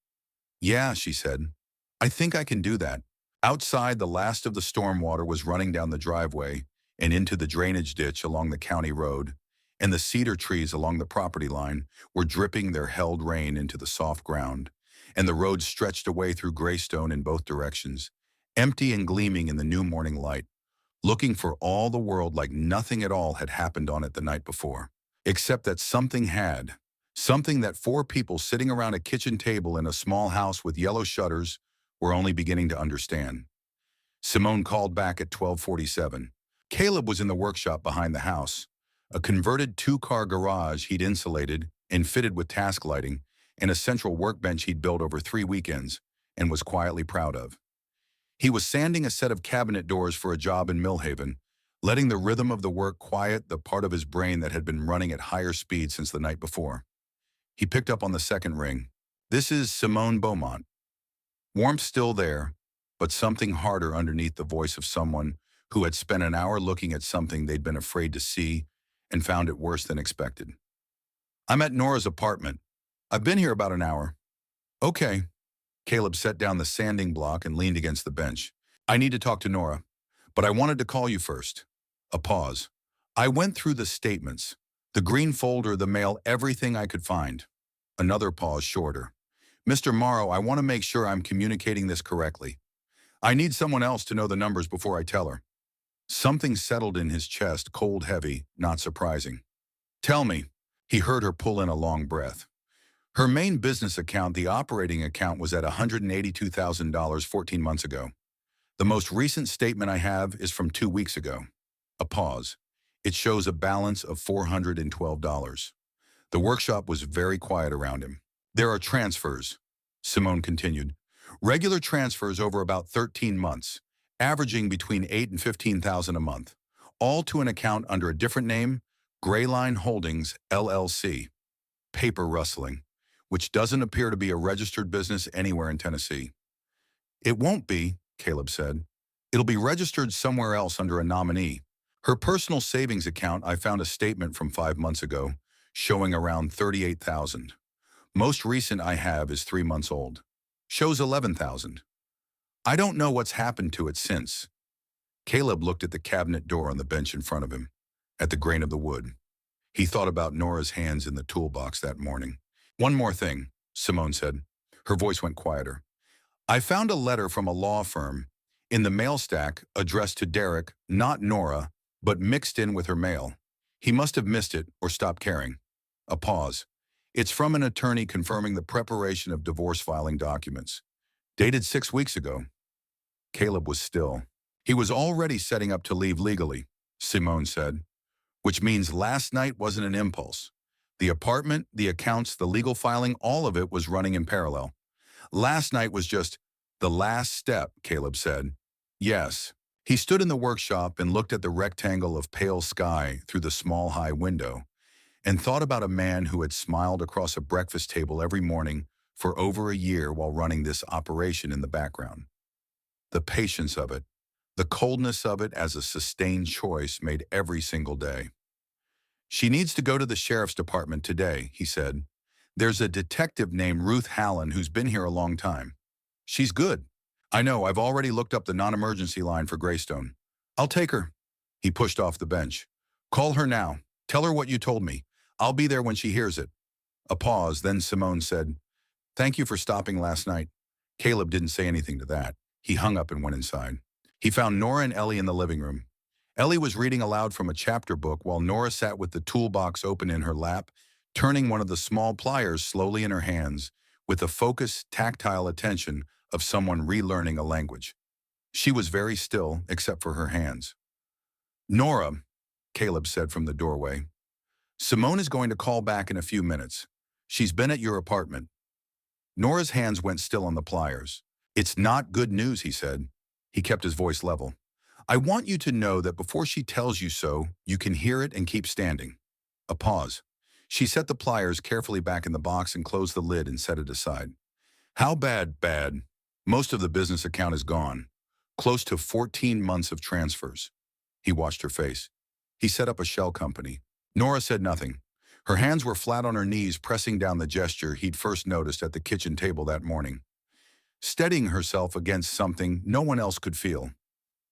"Yeah," she said. "I think I can do that." Outside, the last of the storm water was running down the driveway and into the drainage ditch along the county road, and the cedar trees along the property line were dripping their held rain into the soft ground, and the road stretched away through Greystone in both directions, empty and gleaming in the new morning light, looking for all the world like nothing at all had happened on it the night before. Except that something had. Something that 4 people sitting around a kitchen table in a small house with yellow shutters were only beginning to understand. Simone called back at 12:47. Caleb was in the workshop behind the house, a converted 2-car garage he'd insulated and fitted with task lighting, and a central workbench he'd built over 3 weekends and was quietly proud of. He was sanding a set of cabinet doors for a job in Millhaven, letting the rhythm of the work quiet the part of his brain that had been running at higher speed since the night before. He picked up on the second ring. "This is Simone Beaumont." Warmth still there, but something harder underneath the voice of someone who had spent an hour looking at something they'd been afraid to see and found it worse than expected. "I'm at Nora's apartment. I've been here about an hour." "Okay." Caleb set down the sanding block and leaned against the bench. "I need to talk to Nora, but I wanted to call you first." A pause. "I went through the statements, the green folder, the mail, everything I could find." Another pause, shorter. "Mr. Morrow, I want to make sure I'm communicating this correctly. I need someone else to know the numbers before I tell her." Something settled in his chest, cold, heavy, not surprising. "Tell me." He heard her pull in a long breath. Her main business account, the operating account, was at $182,000 14 months ago. The most recent statement I have is from 2 weeks ago. A pause. It shows a balance of $412. The workshop was very quiet around him. There are transfers, Simone continued. Regular transfers over about 13 months, averaging between 8 and 15,000 a month, all to an account under a different name, Grayline Holdings, LLC. Paper rustling, which doesn't appear to be a registered business anywhere in Tennessee. It won't be, Caleb said. It'll be registered somewhere else under a nominee. Her personal savings account, I found a statement from 5 months ago, showing around 38,000. Most recent I have is 3 months old. Shows 11,000. I don't know what's happened to it since. Caleb looked at the cabinet door on the bench in front of him, at the grain of the wood. He thought about Nora's hands in the toolbox that morning. One more thing, Simone said. Her voice went quieter. I found a letter from a law firm in the mail stack addressed to Derek, not Nora, but mixed in with her mail. He must have missed it or stopped caring. A pause. It's from an attorney confirming the preparation of divorce filing documents. Dated 6 weeks ago. Caleb was still. He was already setting up to leave legally, Simone said, which means last night wasn't an impulse. The apartment, the accounts, the legal filing, all of it was running in parallel. Last night was just the last step, Caleb said. Yes. He stood in the workshop and looked at the rectangle of pale sky through the small high window and thought about a man who had smiled across a breakfast table every morning for over a year while running this operation in the background. The patience of it, the coldness of it as a sustained choice made every single day. She needs to go to the sheriff's department today, he said. There's a detective named Ruth Hallen who's been here a long time. She's good. I know, I've already looked up the non-emergency line for Greystone. I'll take her. He pushed off the bench. Call her now. Tell her what you told me. I'll be there when she hears it. A pause, then Simone said, Thank you for stopping last night. Caleb didn't say anything to that. He hung up and went inside. He found Nora and Ellie in the living room. Ellie was reading aloud from a chapter book while Nora sat with the toolbox open in her lap, turning one of the small pliers slowly in her hands with the focused, tactile attention of someone relearning a language. She was very still, except for her hands. Nora, Caleb said from the doorway, Simone is going to call back in a few minutes. She's been at your apartment. Nora's hands went still on the pliers. It's not good news, he said. He kept his voice level. I want you to know that before she tells you so, you can hear it and keep standing. A pause. She set the pliers carefully back in the box and closed the lid and set it aside. How bad? Bad. Most of the business account is gone. Close to 14 months of transfers. He watched her face. He set up a shell company. Nora said nothing. Her hands were flat on her knees, pressing down the gesture he'd first noticed at the kitchen table that morning, steadying herself against something no one else could feel.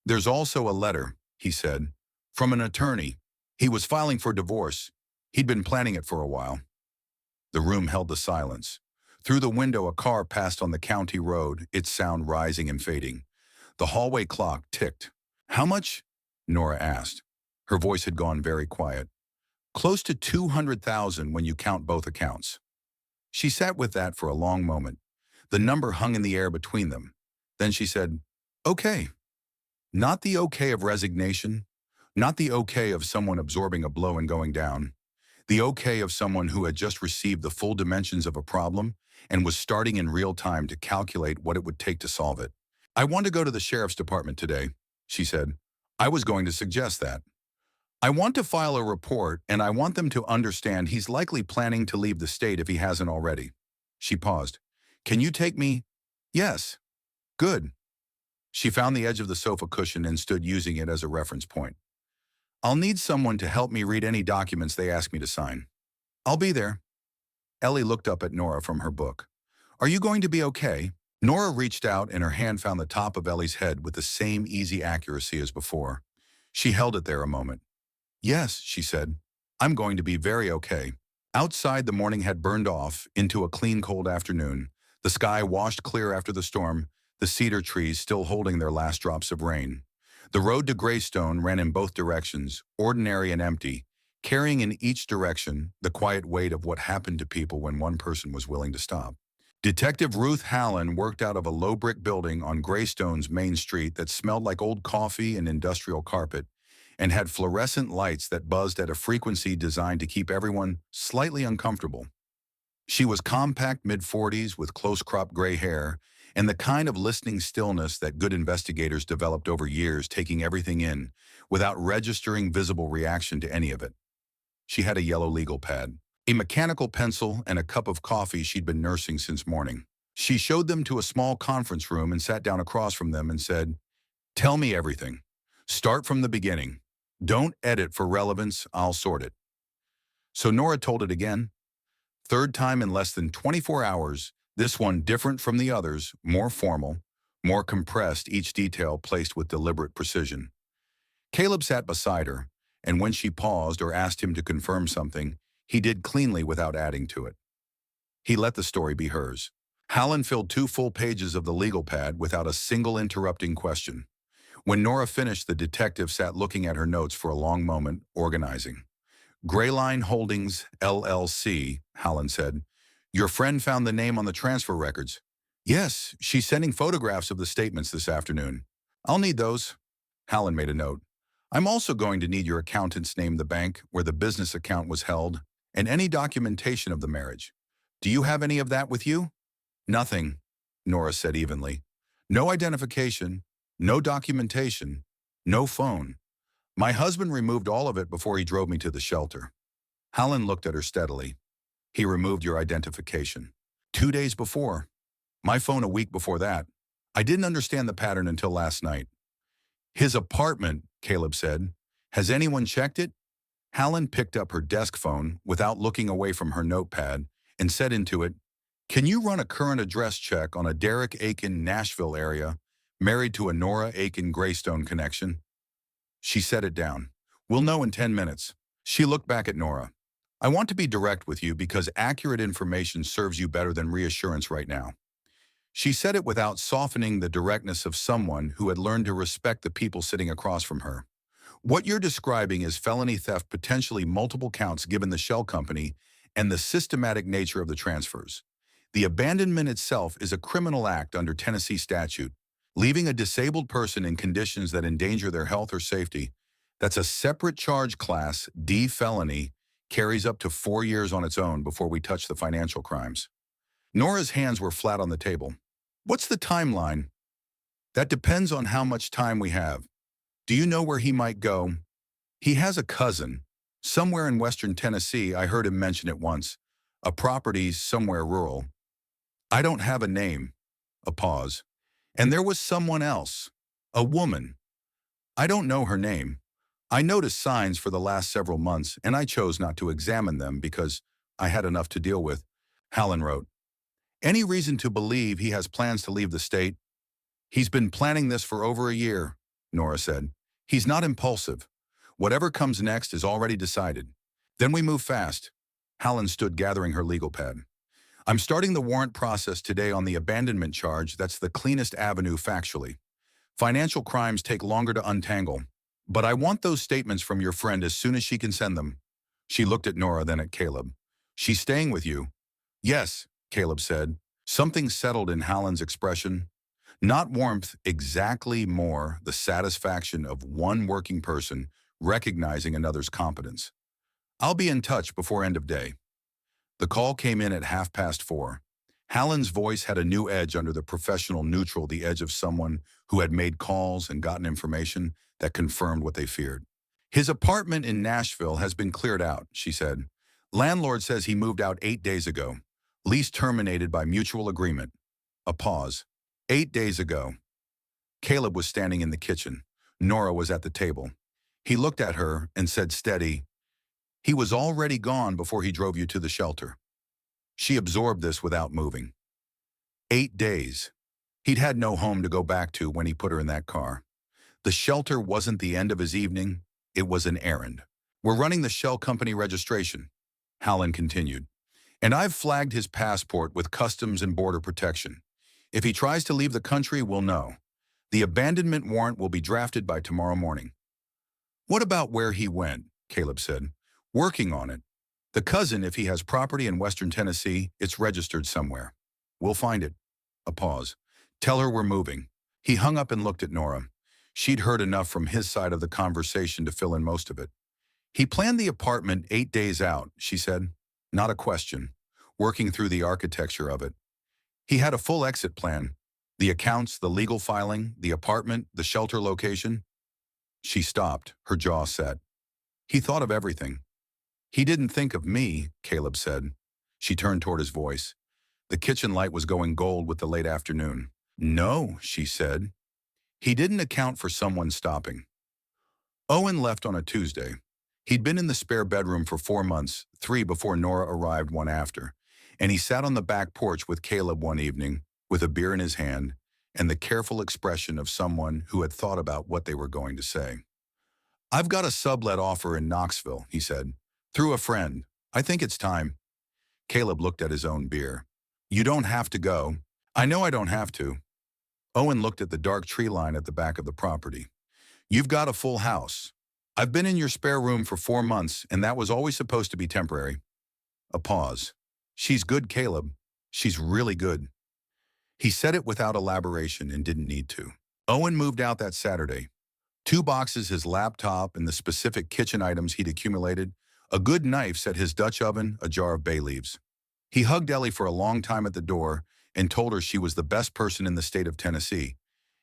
There's also a letter, he said, from an attorney. He was filing for divorce. He'd been planning it for a while. The room held the silence. Through the window, a car passed on the county road, its sound rising and fading. The hallway clock ticked. How much? Nora asked. Her voice had gone very quiet. Close to 200,000 when you count both accounts. She sat with that for a long moment. The number hung in the air between them. Then she said, Okay. Not the okay of resignation, not the okay of someone absorbing a blow and going down, the okay of someone who had just received the full dimensions of a problem and was starting in real time to calculate what it would take to solve it. I want to go to the sheriff's department today, she said. I was going to suggest that. I want to file a report, and I want them to understand he's likely planning to leave the state if he hasn't already. She paused. Can you take me? Yes. Good. She found the edge of the sofa cushion and stood using it as a reference point. I'll need someone to help me read any documents they ask me to sign. I'll be there. Ellie looked up at Nora from her book. Are you going to be okay? Nora reached out and her hand found the top of Ellie's head with the same easy accuracy as before. She held it there a moment. Yes, she said. I'm going to be very okay. Outside, the morning had burned off into a clean, cold afternoon. The sky washed clear after the storm, the cedar trees still holding their last drops of rain. The road to Greystone ran in both directions, ordinary and empty, carrying in each direction the quiet weight of what happened to people when one person was willing to stop. Detective Ruth Hallen worked out of a low brick building on Greystone's main street that smelled like old coffee and industrial carpet, and had fluorescent lights that buzzed at a frequency designed to keep everyone slightly uncomfortable. She was compact mid-40s with close-cropped gray hair and the kind of listening stillness that good investigators developed over years, taking everything in without registering visible reaction to any of it. She had a yellow legal pad, a mechanical pencil, and a cup of coffee she'd been nursing since morning. She showed them to a small conference room and sat down across from them and said, "Tell me everything. Start from the beginning. Don't edit for relevance, I'll sort it." So Nora told it again. Third time in less than 24 hours, this one different from the others, more formal, more compressed, each detail placed with deliberate precision. Caleb sat beside her, and when she paused or asked him to confirm something, he did cleanly without adding to it. He let the story be hers. Hallen filled 2 full pages of the legal pad without a single interrupting question. When Nora finished, the detective sat looking at her notes for a long moment, organizing. "Grayline Holdings, LLC, Hallen said. "Your friend found the name on the transfer records." "Yes, she's sending photographs of the statements this afternoon." "I'll need those." Hallen made a note. "I'm also going to need your accountant's name, the bank where the business account was held, and any documentation of the marriage. Do you have any of that with you?" "Nothing," Nora said evenly. "No identification, no documentation, no phone. My husband removed all of it before he drove me to the shelter." Hallen looked at her steadily. "He removed your identification 2 days before. My phone a week before that. I didn't understand the pattern until last night." "His apartment," Caleb said. "Has anyone checked it?" Hallen picked up her desk phone without looking away from her notepad and said into it, "Can you run a current address check on a Derek Aiken, Nashville area, married to a Nora Aiken Greystone connection?" She set it down. "We'll know in 10 minutes. She looked back at Nora. "I want to be direct with you because accurate information serves you better than reassurance right now." She said it without softening the directness of someone who had learned to respect the people sitting across from her. "What you're describing is felony theft, potentially multiple counts given the shell company and the systematic nature of the transfers. The abandonment itself is a criminal act under Tennessee statute. Leaving a disabled person in conditions that endanger their health or safety, that's a separate charge class, D felony, carries up to 4 years on its own before we touch the financial crimes." Nora's hands were flat on the table. "What's the timeline?" "That depends on how much time we have. Do you know where he might go?" "He has a cousin. Somewhere in western Tennessee, I heard him mention it once. A property somewhere rural." "I don't have a name." A pause. "And there was someone else. A woman. I don't know her name. I noticed signs for the last several months, and I chose not to examine them because I had enough to deal with." Hallen wrote, "Any reason to believe he has plans to leave the state?" "He's been planning this for over a year," Nora said. "He's not impulsive. Whatever comes next is already decided. Then we move fast." Hallen stood gathering her legal pad. "I'm starting the warrant process today on the abandonment charge. That's the cleanest avenue factually. Financial crimes take longer to untangle. But I want those statements from your friend as soon as she can send them." She looked at Nora, then at Caleb. "She's staying with you?" "Yes," Caleb said. Something settled in Hallen's expression. Not warmth, exactly more the satisfaction of one working person recognizing another's competence. "I'll be in touch before end of day." The call came in at 4:30. Hallen's voice had a new edge under the professional neutral, the edge of someone who had made calls and gotten information that confirmed what they feared. "His apartment in Nashville has been cleared out," she said. "Landlord says he moved out 8 days ago. Lease terminated by mutual agreement." A pause. 8 days ago. Caleb was standing in the kitchen. Nora was at the table. He looked at her and said steady, "He was already gone before he drove you to the shelter." She absorbed this without moving. 8 days. He'd had no home to go back to when he put her in that car. The shelter wasn't the end of his evening. It was an errand. "We're running the shell company registration," Hallen continued. "And I've flagged his passport with Customs and Border Protection. If he tries to leave the country, we'll know. The abandonment warrant will be drafted by tomorrow morning." "What about where he went?" Caleb said. "Working on it. The cousin, if he has property in western Tennessee, it's registered somewhere. We'll find it." A pause. "Tell her we're moving." He hung up and looked at Nora. She'd heard enough from his side of the conversation to fill in most of it. He planned the apartment 8 days out, she said. Not a question. Working through the architecture of it. He had a full exit plan. The accounts, the legal filing, the apartment, the shelter location. She stopped, her jaw set. He thought of everything. He didn't think of me, Caleb said. She turned toward his voice. The kitchen light was going gold with the late afternoon. No, she said. He didn't account for someone stopping. Owen left on a Tuesday. He'd been in the spare bedroom for 4 months, 3 before Nora arrived one after, and he sat on the back porch with Caleb one evening, with a beer in his hand, and the careful expression of someone who had thought about what they were going to say. I've got a sublet offer in Knoxville, he said. Through a friend. I think it's time. Caleb looked at his own beer. You don't have to go. I know I don't have to. Owen looked at the dark tree line at the back of the property. You've got a full house. I've been in your spare room for 4 months, and that was always supposed to be temporary. A pause. She's good, Caleb. She's really good. He said it without elaboration and didn't need to. Owen moved out that Saturday. 2 boxes, his laptop, and the specific kitchen items he'd accumulated, a good knife set his Dutch oven, a jar of bay leaves. He hugged Ellie for a long time at the door and told her she was the best person in the state of Tennessee,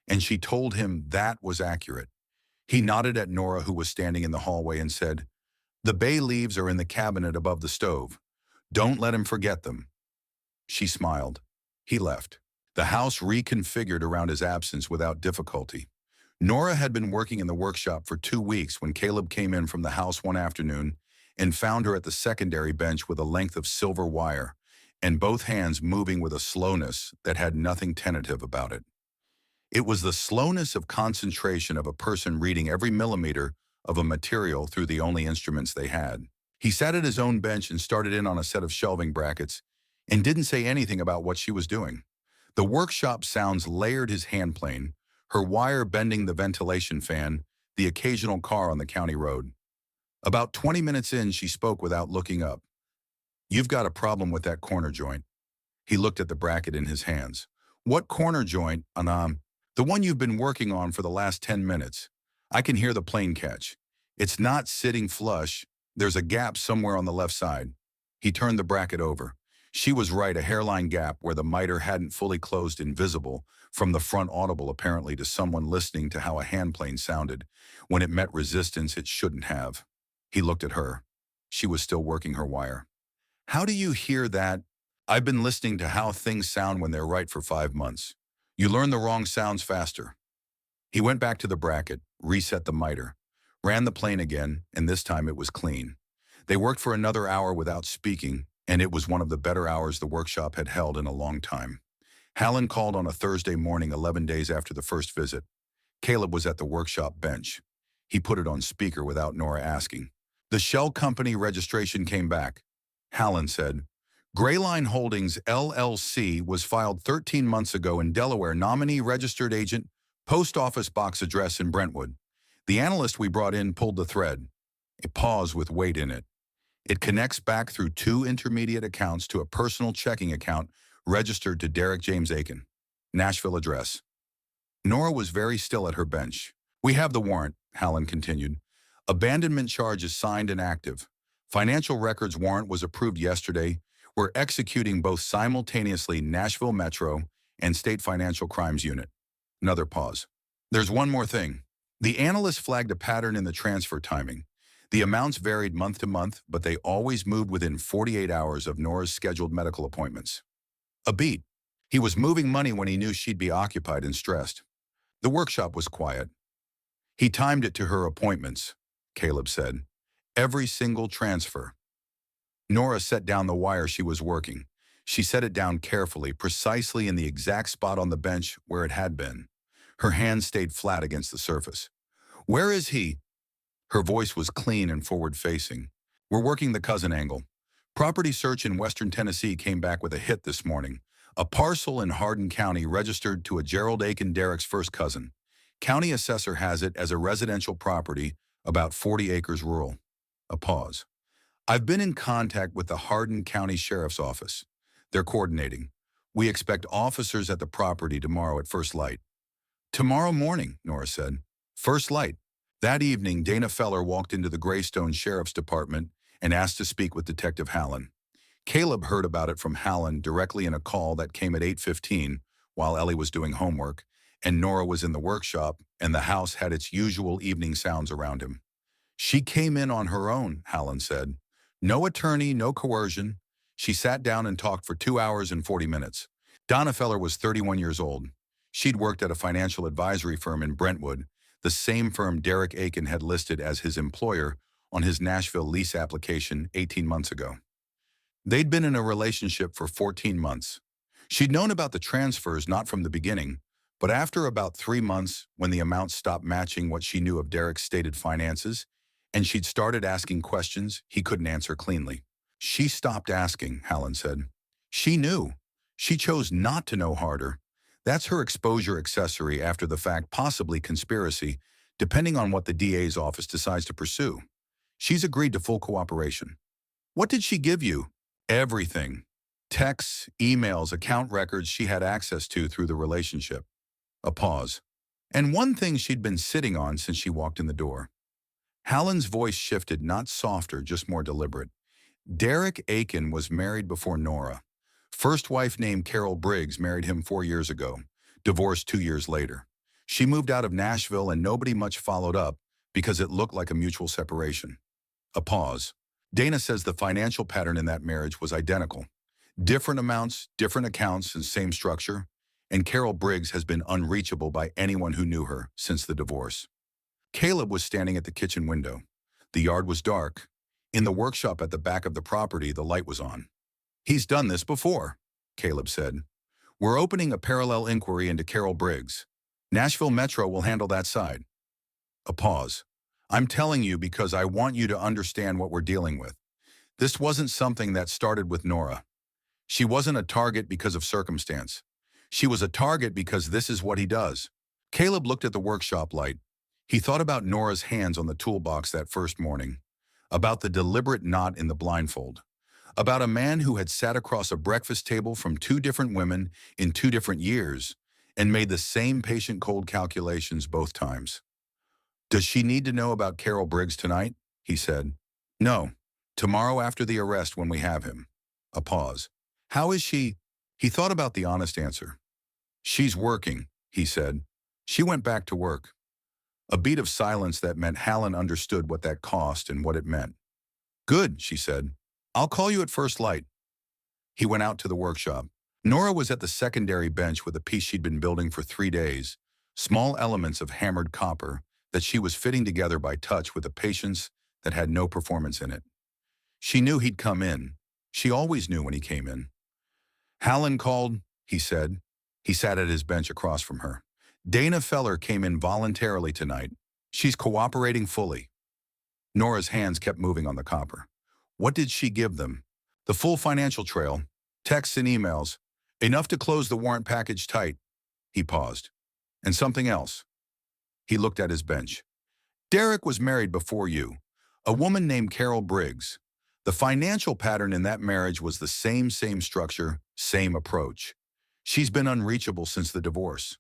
and she told him that was accurate. He nodded at Nora, who was standing in the hallway, and said, The bay leaves are in the cabinet above the stove. Don't let him forget them. She smiled. He left. The house reconfigured around his absence without difficulty. Nora had been working in the workshop for 2 weeks when Caleb came in from the house one afternoon and found her at the secondary bench with a length of silver wire, and both hands moving with a slowness that had nothing tentative about it. It was the slowness of concentration of a person reading every millimeter of a material through the only instruments they had. He sat at his own bench and started in on a set of shelving brackets and didn't say anything about what she was doing. The workshop sounds layered his handplane, her wire bending the ventilation fan, the occasional car on the county road. About 20 minutes in, she spoke without looking up. You've got a problem with that corner joint. He looked at the bracket in his hands. What corner joint, Anam? The one you've been working on for the last 10 minutes. I can hear the plane catch. It's not sitting flush. There's a gap somewhere on the left side. He turned the bracket over. She was right, a hairline gap where the miter hadn't fully closed, invisible, from the front, audible apparently to someone listening to how a handplane sounded when it met resistance it shouldn't have. He looked at her. She was still working her wire. How do you hear that? I've been listening to how things sound when they're right for 5 months. You learn the wrong sounds faster. He went back to the bracket, reset the miter, ran the plane again, and this time it was clean. They worked for another hour without speaking, and it was one of the better hours the workshop had held in a long time. Hallen called on a Thursday morning 11 days after the first visit. Caleb was at the workshop bench. He put it on speaker without Nora asking. The shell company registration came back. Hallen said, Grayline Holdings, LLC, was filed 13 months ago in Delaware, nominee registered agent, post office box address in Brentwood. The analyst we brought in pulled the thread. A pause with weight in it. It connects back through 2 intermediate accounts to a personal checking account registered to Derek James Aiken. Nashville address. Nora was very still at her bench. We have the warrant, Hallen continued. Abandonment charge is signed and active. Financial records warrant was approved yesterday. We're executing both simultaneously Nashville Metro and State Financial Crimes Unit. Another pause. There's one more thing. The analyst flagged a pattern in the transfer timing. The amounts varied month to month, but they always moved within 48 hours of Nora's scheduled medical appointments. A beat. He was moving money when he knew she'd be occupied and stressed. The workshop was quiet. He timed it to her appointments, Caleb said. Every single transfer. Nora set down the wire she was working. She set it down carefully, precisely in the exact spot on the bench where it had been. Her hands stayed flat against the surface. Where is he? Her voice was clean and forward-facing. We're working the cousin angle. Property search in western Tennessee came back with a hit this morning. A parcel in Hardin County registered to a Gerald Aiken, Derek's first cousin. County assessor has it as a residential property, about 40 acres rural. A pause. I've been in contact with the Hardin County Sheriff's Office. They're coordinating. We expect officers at the property tomorrow at first light. Tomorrow morning, Nora said. First light. That evening, Dana Feller walked into the Greystone Sheriff's Department and asked to speak with Detective Hallen. Caleb heard about it from Hallen directly in a call that came at 8:15 while Ellie was doing homework, and Nora was in the workshop, and the house had its usual evening sounds around him. She came in on her own, Hallen said. No attorney, no coercion. She sat down and talked for 2 hours and 40 minutes. Donna Feller was 31 years old. She'd worked at a financial advisory firm in Brentwood, the same firm Derek Aiken had listed as his employer on his Nashville lease application 18 months ago. They'd been in a relationship for 14 months. She'd known about the transfers not from the beginning, but after about 3 months, when the amounts stopped matching what she knew of Derek's stated finances, and she'd started asking questions he couldn't answer cleanly. She stopped asking, Hallen said. She knew. She chose not to know harder. That's her exposure accessory after the fact, possibly conspiracy, depending on what the DA's office decides to pursue. She's agreed to full cooperation. What did she give you? Everything. Texts, emails, account records she had access to through the relationship. A pause. And one thing she'd been sitting on since she walked in the door. Hallen's voice shifted, not softer, just more deliberate. Derek Aiken was married before Nora. First wife named Carol Briggs married him 4 years ago, divorced 2 years later. She moved out of Nashville and nobody much followed up because it looked like a mutual separation. A pause. Dana says the financial pattern in that marriage was identical. Different amounts, different accounts, and same structure. And Carol Briggs has been unreachable by anyone who knew her since the divorce. Caleb was standing at the kitchen window. The yard was dark. In the workshop at the back of the property, the light was on. He's done this before, Caleb said. We're opening a parallel inquiry into Carol Briggs. Nashville Metro will handle that side. A pause. I'm telling you because I want you to understand what we're dealing with. This wasn't something that started with Nora. She wasn't a target because of circumstance. She was a target because this is what he does. Caleb looked at the workshop light. He thought about Nora's hands on the toolbox that first morning, about the deliberate knot in the blindfold, about a man who had sat across a breakfast table from 2 different women in 2 different years and made the same patient cold calculations both times. Does she need to know about Carol Briggs tonight? He said. No. Tomorrow after the arrest when we have him. A pause. How is she? He thought about the honest answer. She's working, he said. She went back to work. A beat of silence that meant Hallen understood what that cost and what it meant. Good, she said. I'll call you at first light. He went out to the workshop. Nora was at the secondary bench with a piece she'd been building for 3 days, small elements of hammered copper that she was fitting together by touch with a patience that had no performance in it. She knew he'd come in. She always knew when he came in. Hallen called, he said. He sat at his bench across from her. Dana Feller came in voluntarily tonight. She's cooperating fully. Nora's hands kept moving on the copper. What did she give them? The full financial trail, texts and emails, enough to close the warrant package tight. He paused. And something else. He looked at his bench. Derek was married before you, a woman named Carol Briggs. The financial pattern in that marriage was the same structure, same approach. She's been unreachable since the divorce.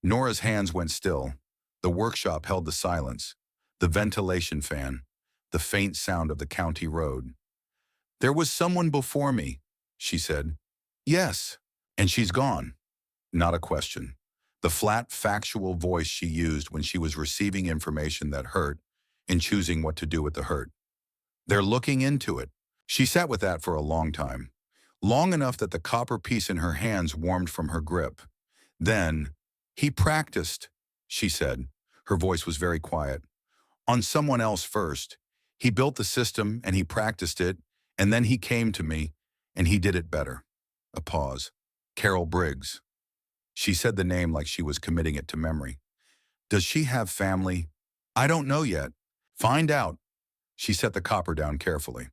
Nora's hands went still. The workshop held the silence, the ventilation fan, the faint sound of the county road. There was someone before me, she said. Yes, and she's gone. Not a question. The flat, factual voice she used when she was receiving information that hurt and choosing what to do with the hurt. They're looking into it. She sat with that for a long time, long enough that the copper piece in her hands warmed from her grip. Then, he practiced, she said. Her voice was very quiet. On someone else first. He built the system and he practiced it, and then he came to me, and he did it better. A pause. Carol Briggs. She said the name like she was committing it to memory. Does she have family? I don't know yet. Find out. She set the copper down carefully.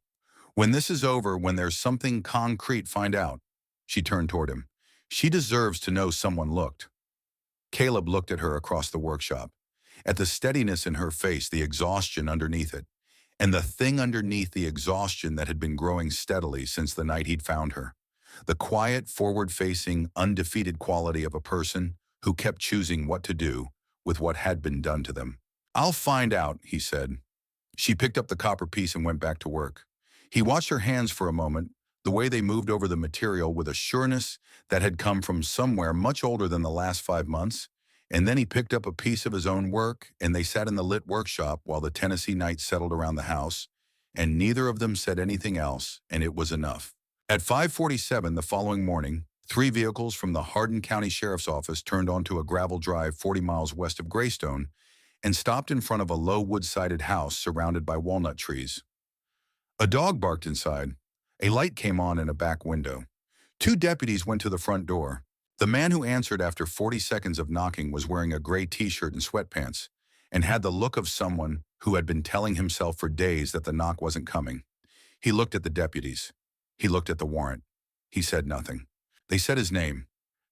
When this is over, when there's something concrete, find out. She turned toward him. She deserves to know someone looked. Caleb looked at her across the workshop, at the steadiness in her face, the exhaustion underneath it, and the thing underneath the exhaustion that had been growing steadily since the night he'd found her. The quiet, forward-facing, undefeated quality of a person who kept choosing what to do with what had been done to them. "I'll find out," he said. She picked up the copper piece and went back to work. He watched her hands for a moment, the way they moved over the material with a sureness that had come from somewhere much older than the last 5 months, and then he picked up a piece of his own work, and they sat in the lit workshop while the Tennessee night settled around the house, and neither of them said anything else, and it was enough. At 5:47 the following morning, 3 vehicles from the Hardin County Sheriff's Office turned onto a gravel drive 40 miles west of Greystone and stopped in front of a low wood-sided house surrounded by walnut trees. A dog barked inside. A light came on in a back window. 2 deputies went to the front door. The man who answered after 40 seconds of knocking was wearing a gray t-shirt and sweatpants and had the look of someone who had been telling himself for days that the knock wasn't coming. He looked at the deputies. He looked at the warrant. He said nothing. They said his name.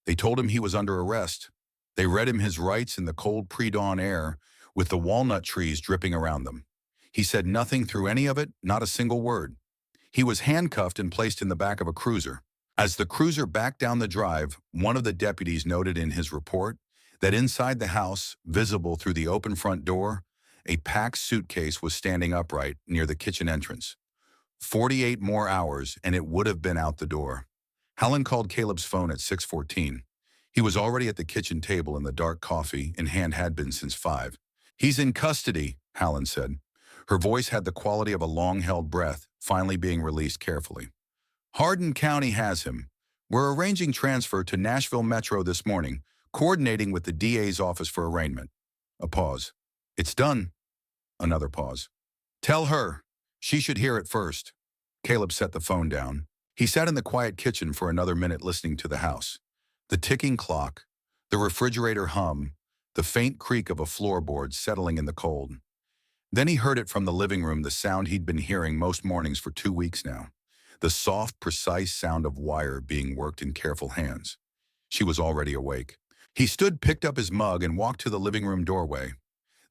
They told him he was under arrest. They read him his rights in the cold pre-dawn air with the walnut trees dripping around them. He said nothing through any of it, not a single word. He was handcuffed and placed in the back of a cruiser. As the cruiser backed down the drive, one of the deputies noted in his report that inside the house, visible through the open front door, a packed suitcase was standing upright near the kitchen entrance. 48 more hours, and it would have been out the door. Helen called Caleb's phone at 6:14. He was already at the kitchen table, and the dark coffee in hand had been since 5. "He's in custody," Helen said. Her voice had the quality of a long-held breath, finally being released carefully. "Hardin County has him. We're arranging transfer to Nashville Metro this morning, coordinating with the DA's office for arraignment." A pause. "It's done." Another pause. "Tell her. She should hear it first." Caleb set the phone down. He sat in the quiet kitchen for another minute listening to the house. The ticking clock, the refrigerator hum, the faint creak of a floorboard settling in the cold. Then he heard it from the living room, the sound he'd been hearing most mornings for 2 weeks now. The soft, precise sound of wire being worked in careful hands. She was already awake. He stood, picked up his mug, and walked to the living room doorway.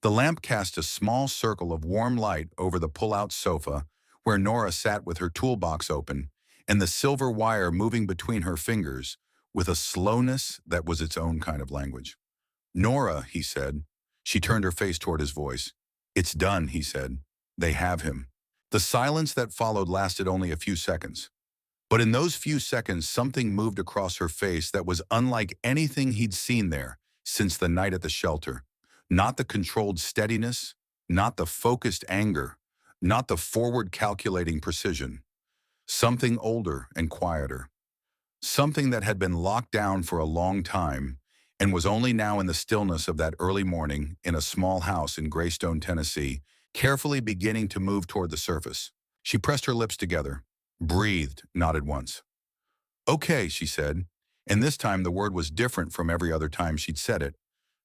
The lamp cast a small circle of warm light over the pull-out sofa where Nora sat with her toolbox open and the silver wire moving between her fingers with a slowness that was its own kind of language. "Nora," he said. She turned her face toward his voice. "It's done," he said. "They have him." The silence that followed lasted only a few seconds. But in those few seconds, something moved across her face that was unlike anything he'd seen there since the night at the shelter. Not the controlled steadiness, not the focused anger, not the forward calculating precision. Something older and quieter. Something that had been locked down for a long time and was only now in the stillness of that early morning in a small house in Greystone, Tennessee, carefully beginning to move toward the surface. She pressed her lips together, breathed, nodded once. "Okay," she said, and this time the word was different from every other time she'd said it.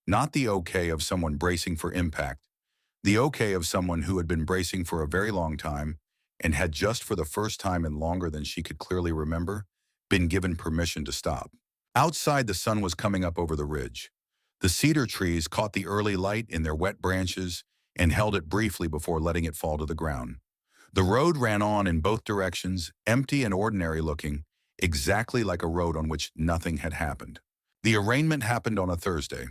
Not the okay of someone bracing for impact, the okay of someone who had been bracing for a very long time and had just for the first time in longer than she could clearly remember, been given permission to stop. Outside, the sun was coming up over the ridge. The cedar trees caught the early light in their wet branches and held it briefly before letting it fall to the ground. The road ran on in both directions, empty and ordinary looking, exactly like a road on which nothing had happened. The arraignment happened on a Thursday.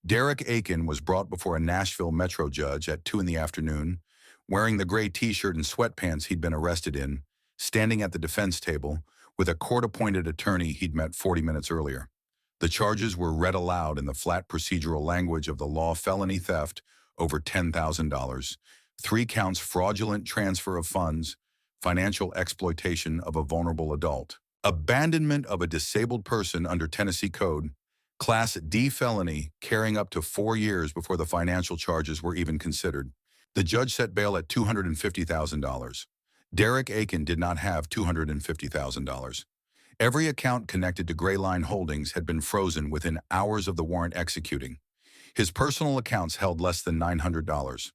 Derek Aiken was brought before a Nashville Metro judge at 2 in the afternoon, wearing the gray t-shirt and sweatpants he'd been arrested in, standing at the defense table with a court-appointed attorney he'd met 40 minutes earlier. The charges were read aloud in the flat procedural language of the law: felony theft over $10,000, 3 counts fraudulent transfer of funds, financial exploitation of a vulnerable adult, abandonment of a disabled person under Tennessee Code, Class D felony carrying up to 4 years before the financial charges were even considered. The judge set bail at $250,000. Derek Aiken did not have $250,000. Every account connected to Gray Line Holdings had been frozen within hours of the warrant executing. His personal accounts held less than $900.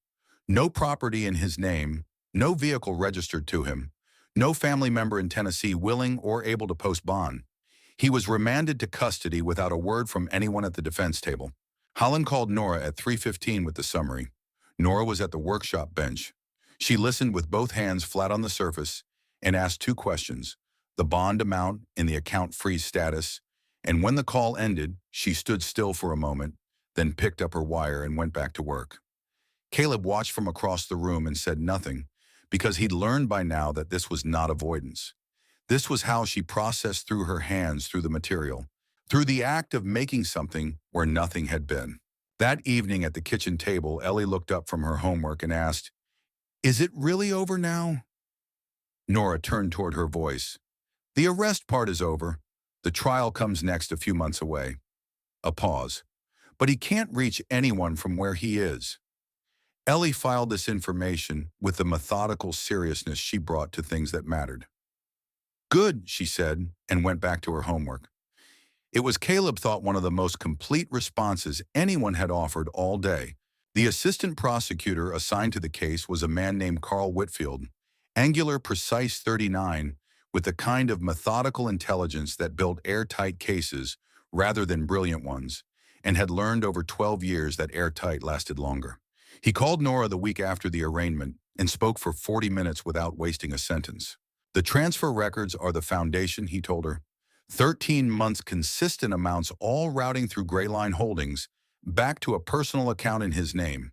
No property in his name, no vehicle registered to him, no family member in Tennessee willing or able to post bond. He was remanded to custody without a word from anyone at the defense table. Holland called Nora at 3:15 with the summary. Nora was at the workshop bench. She listened with both hands flat on the surface and asked 2 questions: the bond amount and the account freeze status. And when the call ended, she stood still for a moment, then picked up her wire and went back to work. Caleb watched from across the room and said nothing, because he'd learned by now that this was not avoidance. This was how she processed through her hands through the material, through the act of making something where nothing had been. That evening at the kitchen table, Ellie looked up from her homework and asked, "Is it really over now?" Nora turned toward her voice. "The arrest part is over. The trial comes next a few months away." A pause. "But he can't reach anyone from where he is." Ellie filed this information with the methodical seriousness she brought to things that mattered. "Good," she said, and went back to her homework. It was, Caleb thought, one of the most complete responses anyone had offered all day. The assistant prosecutor assigned to the case was a man named Carl Whitfield, angular, precise 39, with the kind of methodical intelligence that built airtight cases rather than brilliant ones, and had learned over 12 years that airtight lasted longer. He called Nora the week after the arraignment and spoke for 40 minutes without wasting a sentence. "The transfer records are the foundation," he told her. 13 months consistent amounts, all routing through Gray Line Holdings back to a personal account in his name.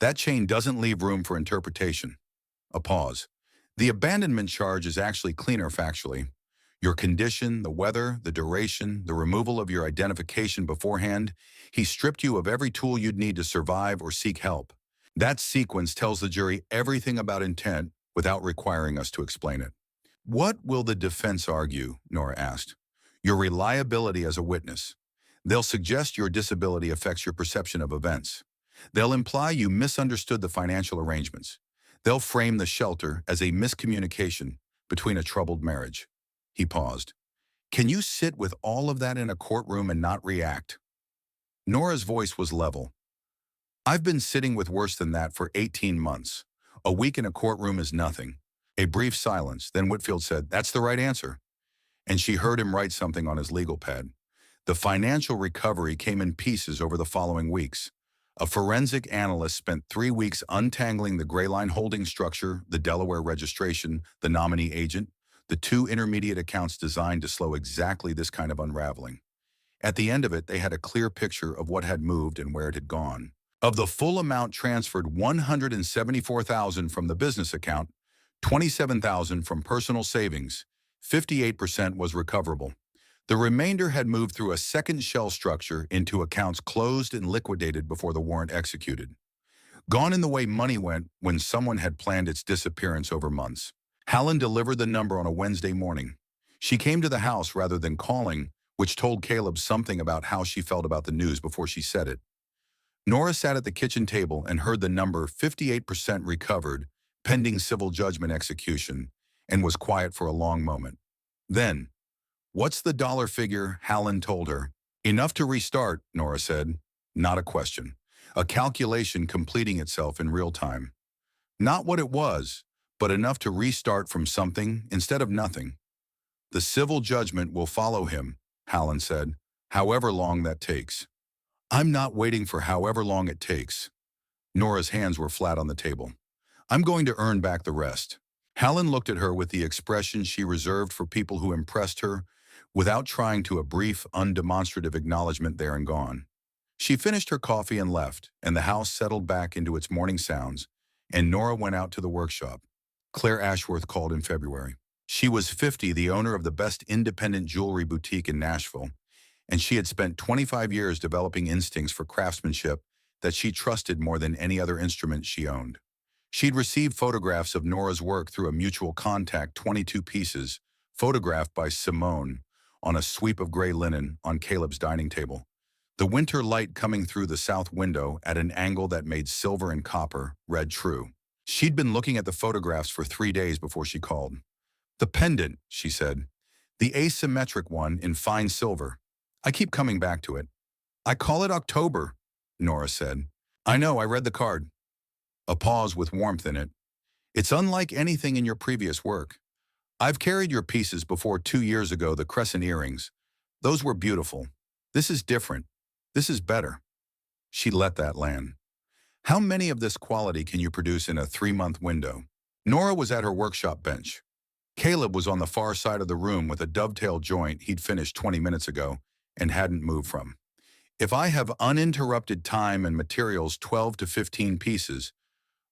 That chain doesn't leave room for interpretation." A pause. "The abandonment charge is actually cleaner factually. Your condition, the weather, the duration, the removal of your identification beforehand, he stripped you of every tool you'd need to survive or seek help. That sequence tells the jury everything about intent without requiring us to explain it." "What will the defense argue?" Nora asked. "Your reliability as a witness. They'll suggest your disability affects your perception of events. They'll imply you misunderstood the financial arrangements. They'll frame the shelter as a miscommunication between a troubled marriage." He paused. "Can you sit with all of that in a courtroom and not react?" Nora's voice was level. "I've been sitting with worse than that for 18 months. A week in a courtroom is nothing." A brief silence, then Whitfield said, "That's the right answer." And she heard him write something on his legal pad. The financial recovery came in pieces over the following weeks. A forensic analyst spent 3 weeks untangling the Gray Line Holdings structure, the Delaware registration, the nominee agent, the 2 intermediate accounts designed to slow exactly this kind of unraveling. At the end of it, they had a clear picture of what had moved and where it had gone. Of the full amount transferred, $174,000 from the business account, $27,000 from personal savings, 58% was recoverable. The remainder had moved through a second shell structure into accounts closed and liquidated before the warrant executed. Gone in the way money went when someone had planned its disappearance over months. Hallen delivered the number on a Wednesday morning. She came to the house rather than calling, which told Caleb something about how she felt about the news before she said it. Nora sat at the kitchen table and heard the number 58% recovered, pending civil judgment execution, and was quiet for a long moment. Then, "What's the dollar figure?" Hallen told her. "Enough to restart," Nora said. Not a question. A calculation completing itself in real time. Not what it was, but enough to restart from something instead of nothing. "The civil judgment will follow him," Hallen said, "however long that takes." "I'm not waiting for however long it takes." Nora's hands were flat on the table. "I'm going to earn back the rest." Hallen looked at her with the expression she reserved for people who impressed her, without trying to a brief, undemonstrative acknowledgement there and gone. She finished her coffee and left, and the house settled back into its morning sounds, and Nora went out to the workshop. Claire Ashworth called in February. She was 50, the owner of the best independent jewelry boutique in Nashville, and she had spent 25 years developing instincts for craftsmanship that she trusted more than any other instrument she owned. She'd received photographs of Nora's work through a mutual contact, 22 pieces, photographed by Simone, on a sweep of gray linen on Caleb's dining table. The winter light coming through the south window at an angle that made silver and copper read true. She'd been looking at the photographs for 3 days before she called. "The pendant," she said. "The asymmetric one in fine silver. I keep coming back to it." "I call it October," Nora said. "I know, I read the card." A pause with warmth in it. "It's unlike anything in your previous work. I've carried your pieces before 2 years ago, the crescent earrings. Those were beautiful. This is different. This is better." She let that land. "How many of this quality can you produce in a 3-month window?" Nora was at her workshop bench. Caleb was on the far side of the room with a dovetail joint he'd finished 20 minutes ago and hadn't moved from. If I have uninterrupted time and materials 12 to 15 pieces,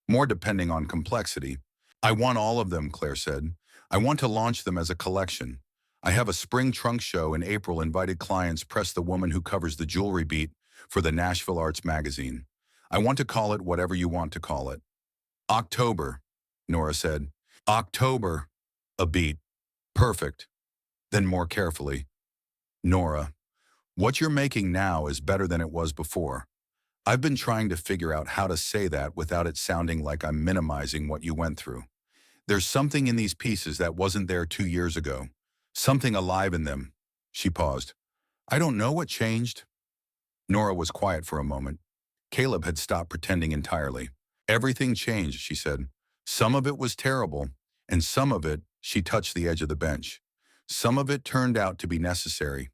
more depending on complexity. I want all of them, Claire said. I want to launch them as a collection. I have a spring trunk show in April, invited clients, press the woman who covers the jewelry beat for the Nashville Arts magazine. I want to call it whatever you want to call it. October, Nora said. October, a beat. Perfect. Then more carefully. Nora, what you're making now is better than it was before. I've been trying to figure out how to say that without it sounding like I'm minimizing what you went through. There's something in these pieces that wasn't there 2 years ago. Something alive in them. She paused. I don't know what changed. Nora was quiet for a moment. Caleb had stopped pretending entirely. Everything changed, she said. Some of it was terrible, and some of it, she touched the edge of the bench. Some of it turned out to be necessary.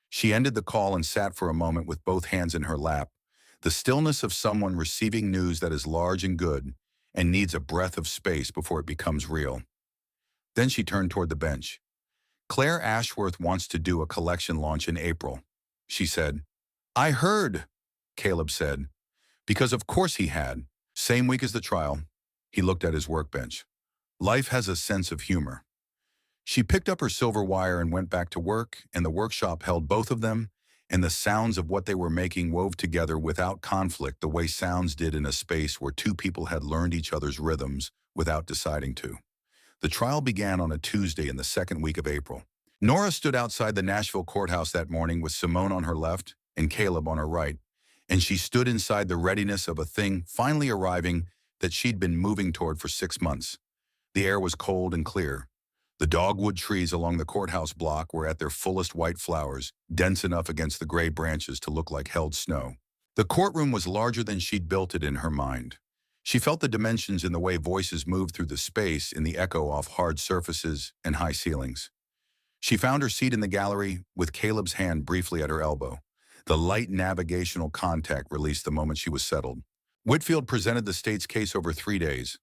She ended the call and sat for a moment with both hands in her lap, the stillness of someone receiving news that is large and good and needs a breath of space before it becomes real. Then she turned toward the bench. Claire Ashworth wants to do a collection launch in April, she said. I heard, Caleb said, because of course he had. Same week as the trial, he looked at his workbench. Life has a sense of humor. She picked up her silver wire and went back to work, and the workshop held both of them, and the sounds of what they were making wove together without conflict the way sounds did in a space where two people had learned each other's rhythms without deciding to. The trial began on a Tuesday in the second week of April. Nora stood outside the Nashville courthouse that morning with Simone on her left and Caleb on her right, and she stood inside the readiness of a thing finally arriving that she'd been moving toward for 6 months. The air was cold and clear. The dogwood trees along the courthouse block were at their fullest white flowers, dense enough against the gray branches to look like held snow. The courtroom was larger than she'd built it in her mind. She felt the dimensions in the way voices moved through the space, in the echo off hard surfaces and high ceilings. She found her seat in the gallery with Caleb's hand briefly at her elbow. The light navigational contact released the moment she was settled. Whitfield presented the state's case over 3 days.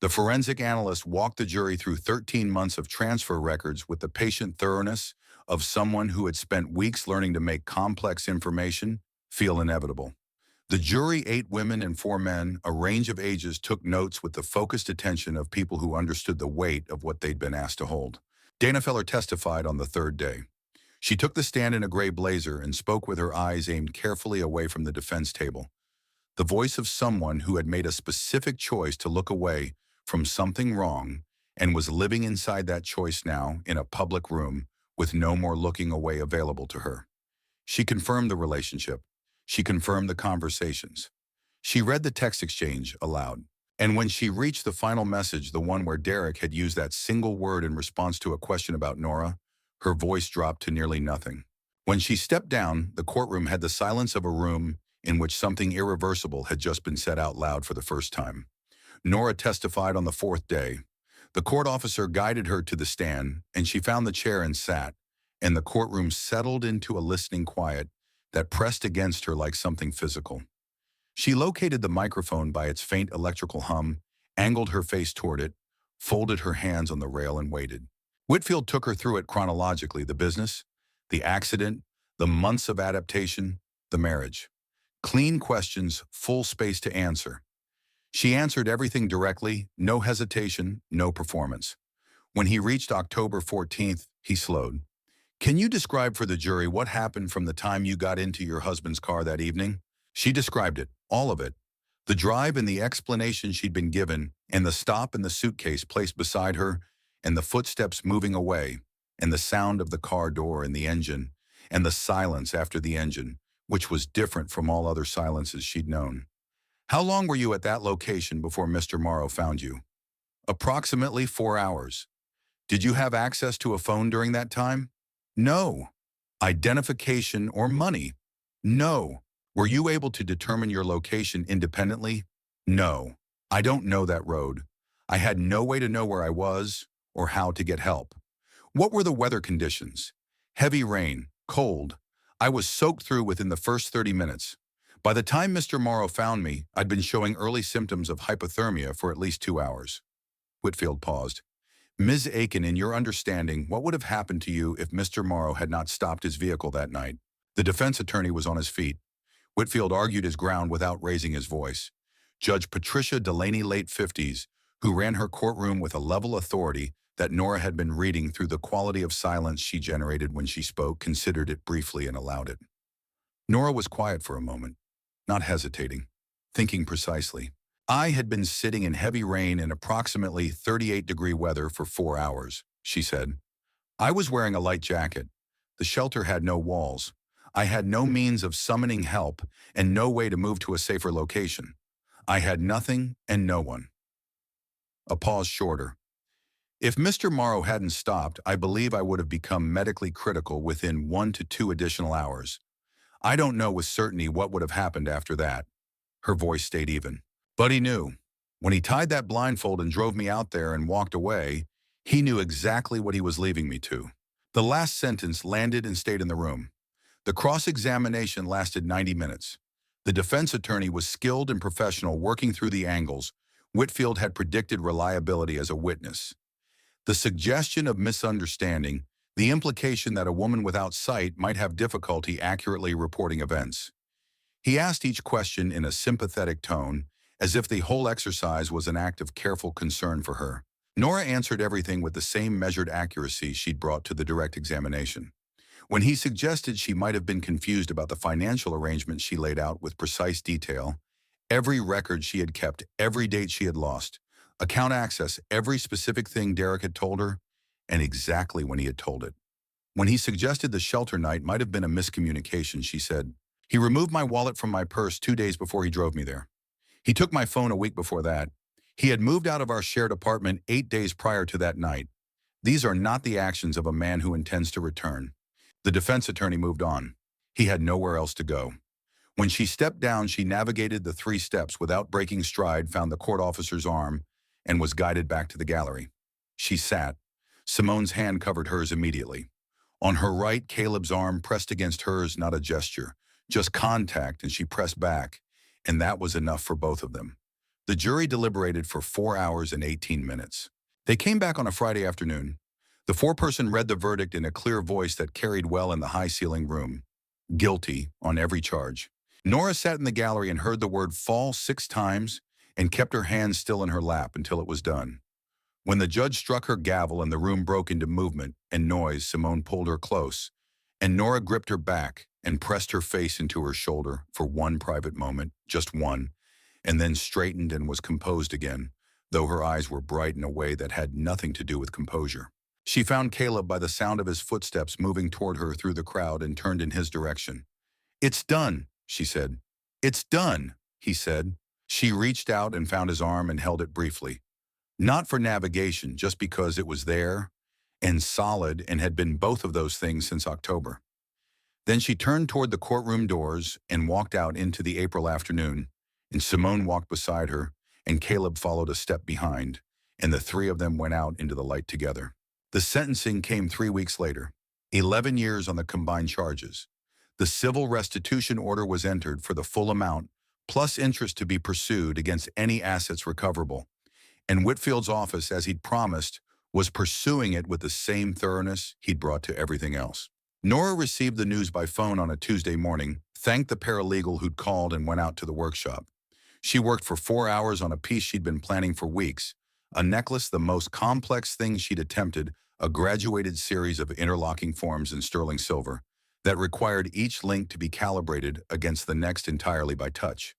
The forensic analyst walked the jury through 13 months of transfer records with the patient thoroughness of someone who had spent weeks learning to make complex information feel inevitable. The jury, 8 women and 4 men, a range of ages, took notes with the focused attention of people who understood the weight of what they'd been asked to hold. Dana Feller testified on the 3rd day. She took the stand in a gray blazer and spoke with her eyes aimed carefully away from the defense table. The voice of someone who had made a specific choice to look away from something wrong and was living inside that choice now in a public room with no more looking away available to her. She confirmed the relationship. She confirmed the conversations. She read the text exchange aloud. And when she reached the final message, the one where Derek had used that single word in response to a question about Nora, her voice dropped to nearly nothing. When she stepped down, the courtroom had the silence of a room in which something irreversible had just been said out loud for the first time. Nora testified on the 4th day. The court officer guided her to the stand, and she found the chair and sat, and the courtroom settled into a listening quiet that pressed against her like something physical. She located the microphone by its faint electrical hum, angled her face toward it, folded her hands on the rail, and waited. Whitfield took her through it chronologically: the business, the accident, the months of adaptation, the marriage. Clean questions, full space to answer. She answered everything directly, no hesitation, no performance. When he reached October 14th, he slowed. Can you describe for the jury what happened from the time you got into your husband's car that evening? She described it, all of it. The drive and the explanation she'd been given, and the stop and the suitcase placed beside her, and the footsteps moving away, and the sound of the car door and the engine, and the silence after the engine, which was different from all other silences she'd known. How long were you at that location before Mr. Morrow found you? Approximately 4 hours. Did you have access to a phone during that time? No. Identification or money? No. Were you able to determine your location independently? No. I don't know that road. I had no way to know where I was or how to get help. What were the weather conditions? Heavy rain, cold. I was soaked through within the first 30 minutes. By the time Mr. Morrow found me, I'd been showing early symptoms of hypothermia for at least 2 hours. Whitfield paused. Ms. Aiken, in your understanding, what would have happened to you if Mr. Morrow had not stopped his vehicle that night? The defense attorney was on his feet. Whitfield argued his ground without raising his voice. Judge Patricia Delaney, late 50s, who ran her courtroom with a level authority that Nora had been reading through the quality of silence she generated when she spoke, considered it briefly and allowed it. Nora was quiet for a moment, not hesitating, thinking precisely. I had been sitting in heavy rain in approximately 38-degree weather for 4 hours, she said. I was wearing a light jacket. The shelter had no walls. I had no means of summoning help and no way to move to a safer location. I had nothing and no one. A pause shorter. If Mr. Morrow hadn't stopped, I believe I would have become medically critical within 1 to 2 additional hours. I don't know with certainty what would have happened after that. Her voice stayed even. But he knew. When he tied that blindfold and drove me out there and walked away, he knew exactly what he was leaving me to. The last sentence landed and stayed in the room. The cross-examination lasted 90 minutes. The defense attorney was skilled and professional, working through the angles. Whitfield had predicted reliability as a witness. The suggestion of misunderstanding, the implication that a woman without sight might have difficulty accurately reporting events. He asked each question in a sympathetic tone, as if the whole exercise was an act of careful concern for her. Nora answered everything with the same measured accuracy she'd brought to the direct examination. When he suggested she might have been confused about the financial arrangements she laid out with precise detail, every record she had kept, every date she had lost, account access, every specific thing Derek had told her, and exactly when he had told it. When he suggested the shelter night might have been a miscommunication, she said, he removed my wallet from my purse 2 days before he drove me there. He took my phone a week before that. He had moved out of our shared apartment 8 days prior to that night. These are not the actions of a man who intends to return. The defense attorney moved on. He had nowhere else to go. When she stepped down, she navigated the 3 steps without breaking stride, found the court officer's arm, and was guided back to the gallery. She sat. Simone's hand covered hers immediately. On her right, Caleb's arm pressed against hers, not a gesture, just contact, and she pressed back, and that was enough for both of them. The jury deliberated for 4 hours and 18 minutes. They came back on a Friday afternoon. The foreperson read the verdict in a clear voice that carried well in the high-ceiling room. Guilty on every charge. Nora sat in the gallery and heard the word fall 6 times and kept her hands still in her lap until it was done. When the judge struck her gavel and the room broke into movement and noise, Simone pulled her close, and Nora gripped her back and pressed her face into her shoulder for one private moment, just one, and then straightened and was composed again, though her eyes were bright in a way that had nothing to do with composure. She found Caleb by the sound of his footsteps moving toward her through the crowd and turned in his direction. "It's done," she said. "It's done," he said. She reached out and found his arm and held it briefly. Not for navigation, just because it was there and solid and had been both of those things since October. Then she turned toward the courtroom doors and walked out into the April afternoon, and Simone walked beside her, and Caleb followed a step behind, and the 3 of them went out into the light together. The sentencing came 3 weeks later, 11 years on the combined charges. The civil restitution order was entered for the full amount, plus interest to be pursued against any assets recoverable, and Whitfield's office, as he'd promised, was pursuing it with the same thoroughness he'd brought to everything else. Nora received the news by phone on a Tuesday morning, thanked the paralegal who'd called, and went out to the workshop. She worked for 4 hours on a piece she'd been planning for weeks, a necklace, the most complex thing she'd attempted, a graduated series of interlocking forms in sterling silver that required each link to be calibrated against the next entirely by touch.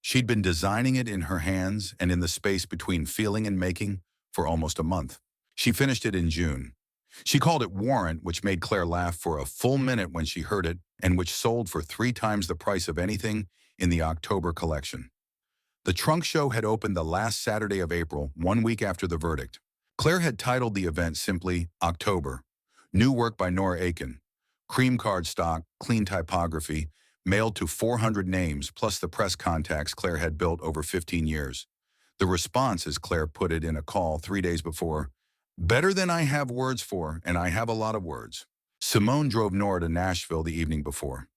She'd been designing it in her hands and in the space between feeling and making for almost a month. She finished it in June. She called it Warrant, which made Claire laugh for a full minute when she heard it, and which sold for 3 times the price of anything in the October collection. The trunk show had opened the last Saturday of April, 1 week after the verdict. Claire had titled the event simply October. New work by Nora Aiken. Cream card stock, clean typography, mailed to 400 names, plus the press contacts Claire had built over 15 years. The response, as Claire put it in a call 3 days before, better than I have words for, and I have a lot of words. Simone drove Nora to Nashville the evening before.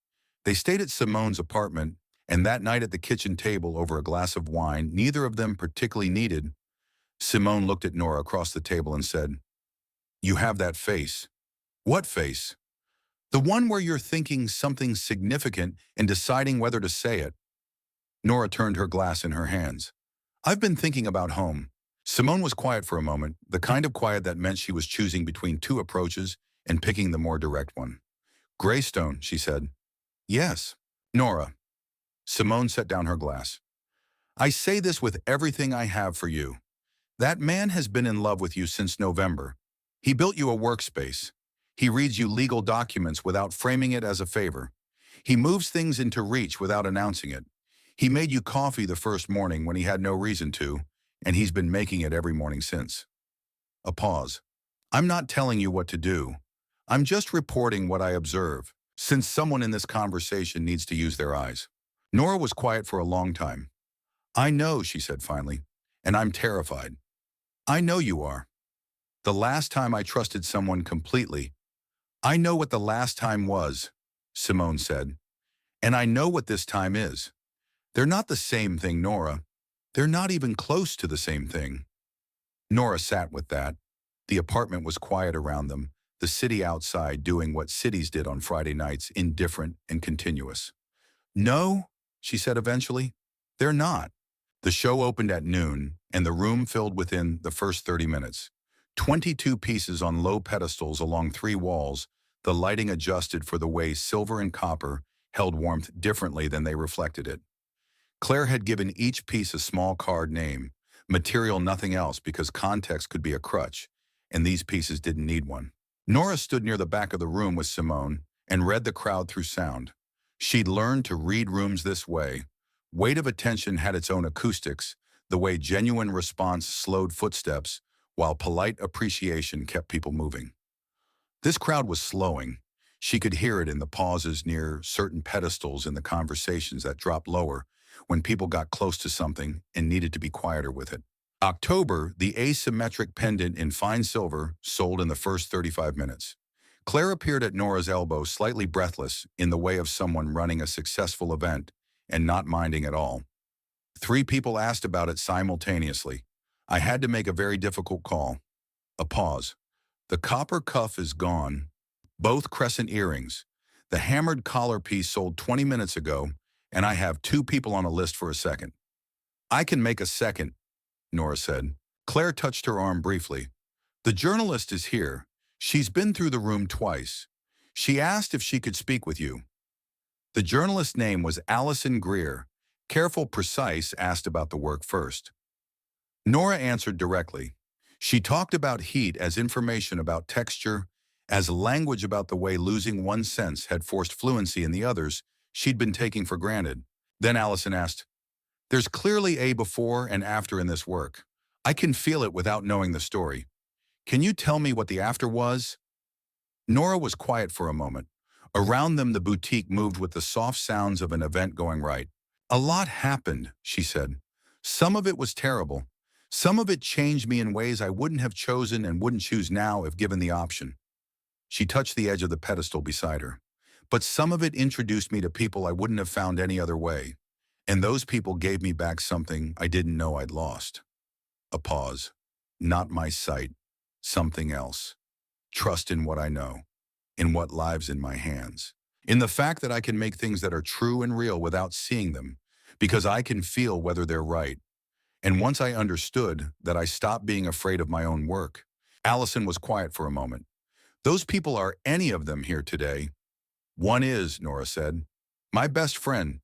They stayed at Simone's apartment, and that night at the kitchen table over a glass of wine neither of them particularly needed, Simone looked at Nora across the table and said, "You have that face." "What face?" The one where you're thinking something significant and deciding whether to say it. Nora turned her glass in her hands. I've been thinking about home. Simone was quiet for a moment, the kind of quiet that meant she was choosing between two approaches and picking the more direct one. Greystone, she said. Yes. Nora. Simone set down her glass. I say this with everything I have for you. That man has been in love with you since November. He built you a workspace. He reads you legal documents without framing it as a favor. He moves things into reach without announcing it. He made you coffee the first morning when he had no reason to, and he's been making it every morning since. A pause. I'm not telling you what to do. I'm just reporting what I observe, since someone in this conversation needs to use their eyes. Nora was quiet for a long time. I know, she said finally, and I'm terrified. I know you are. The last time I trusted someone completely. I know what the last time was, Simone said, and I know what this time is. They're not the same thing, Nora. They're not even close to the same thing. Nora sat with that. The apartment was quiet around them, the city outside doing what cities did on Friday nights, indifferent and continuous. No, she said eventually, they're not. The show opened at noon, and the room filled within the first 30 minutes. 22 pieces on low pedestals along 3 walls, the lighting adjusted for the way silver and copper held warmth differently than they reflected it. Claire had given each piece a small card name, material nothing else because context could be a crutch, and these pieces didn't need one. Nora stood near the back of the room with Simone and read the crowd through sound. She'd learned to read rooms this way. Weight of attention had its own acoustics, the way genuine response slowed footsteps, while polite appreciation kept people moving. This crowd was slowing. She could hear it in the pauses near certain pedestals in the conversations that dropped lower when people got close to something and needed to be quieter with it. October, the asymmetric pendant in fine silver, sold in the first 35 minutes. Claire appeared at Nora's elbow, slightly breathless, in the way of someone running a successful event and not minding at all. 3 people asked about it simultaneously. I had to make a very difficult call. A pause. The copper cuff is gone. Both crescent earrings. The hammered collar piece sold 20 minutes ago, and I have 2 people on a list for a second. I can make a second, Nora said. Claire touched her arm briefly. The journalist is here. She's been through the room twice. She asked if she could speak with you. The journalist's name was Allison Greer. Careful, precise, asked about the work first. Nora answered directly. She talked about heat as information about texture, as language about the way losing one sense had forced fluency in the others she'd been taking for granted. Then Allison asked, there's clearly a before and after in this work. I can feel it without knowing the story. Can you tell me what the after was? Nora was quiet for a moment. Around them, the boutique moved with the soft sounds of an event going right. A lot happened, she said. Some of it was terrible. Some of it changed me in ways I wouldn't have chosen and wouldn't choose now if given the option. She touched the edge of the pedestal beside her. But some of it introduced me to people I wouldn't have found any other way. And those people gave me back something I didn't know I'd lost. A pause. Not my sight. Something else. Trust in what I know. In what lives in my hands. In the fact that I can make things that are true and real without seeing them, because I can feel whether they're right. And once I understood that, I stopped being afraid of my own work. Allison was quiet for a moment. Those people, are any of them here today? One is, Nora said. My best friend.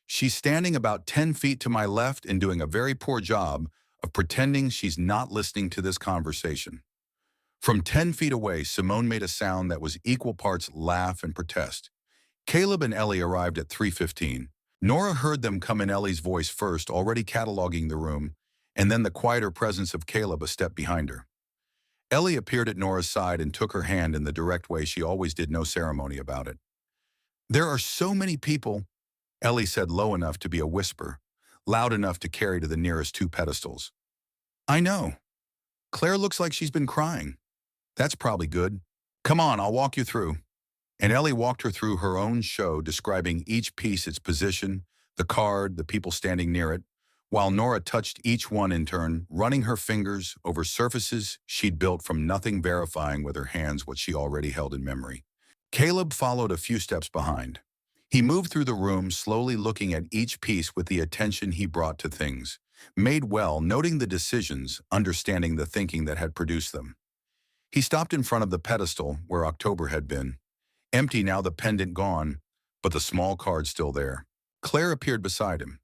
She's standing about 10 feet to my left and doing a very poor job of pretending she's not listening to this conversation. From 10 feet away, Simone made a sound that was equal parts laugh and protest. Caleb and Ellie arrived at 3:15. Nora heard them come in, Ellie's voice first, already cataloging the room, and then the quieter presence of Caleb a step behind her. Ellie appeared at Nora's side and took her hand in the direct way she always did, no ceremony about it. There are so many people, Ellie said, low enough to be a whisper, loud enough to carry to the nearest 2 pedestals. I know. Claire looks like she's been crying. That's probably good. Come on, I'll walk you through. And Ellie walked her through her own show, describing each piece, its position, the card, the people standing near it, while Nora touched each one in turn, running her fingers over surfaces she'd built from nothing, verifying with her hands what she already held in memory. Caleb followed a few steps behind. He moved through the room, slowly looking at each piece with the attention he brought to things, made well, noting the decisions, understanding the thinking that had produced them. He stopped in front of the pedestal where October had been. Empty now, the pendant gone, but the small card still there. Claire appeared beside him.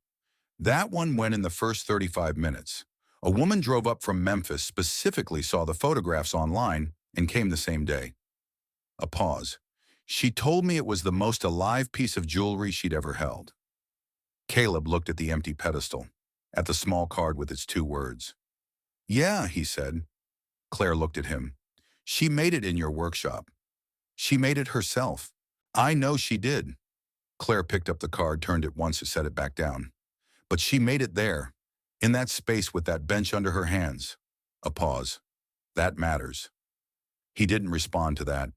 That one went in the first 35 minutes. A woman drove up from Memphis, specifically saw the photographs online, and came the same day. A pause. She told me it was the most alive piece of jewelry she'd ever held. Caleb looked at the empty pedestal, at the small card with its two words. Yeah, he said. Claire looked at him. She made it in your workshop. She made it herself. I know she did. Claire picked up the card, turned it once, and set it back down. But she made it there, in that space with that bench under her hands. A pause. That matters. He didn't respond to that.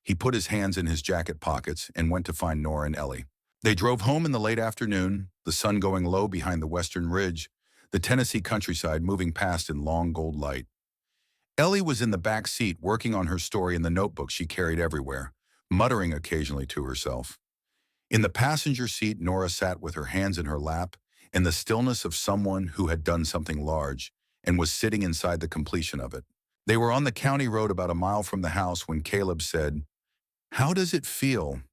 He put his hands in his jacket pockets and went to find Nora and Ellie. They drove home in the late afternoon, the sun going low behind the western ridge, the Tennessee countryside moving past in long gold light. Ellie was in the back seat working on her story in the notebook she carried everywhere, muttering occasionally to herself. In the passenger seat, Nora sat with her hands in her lap, in the stillness of someone who had done something large and was sitting inside the completion of it. They were on the county road about a mile from the house when Caleb said, "How does it feel?"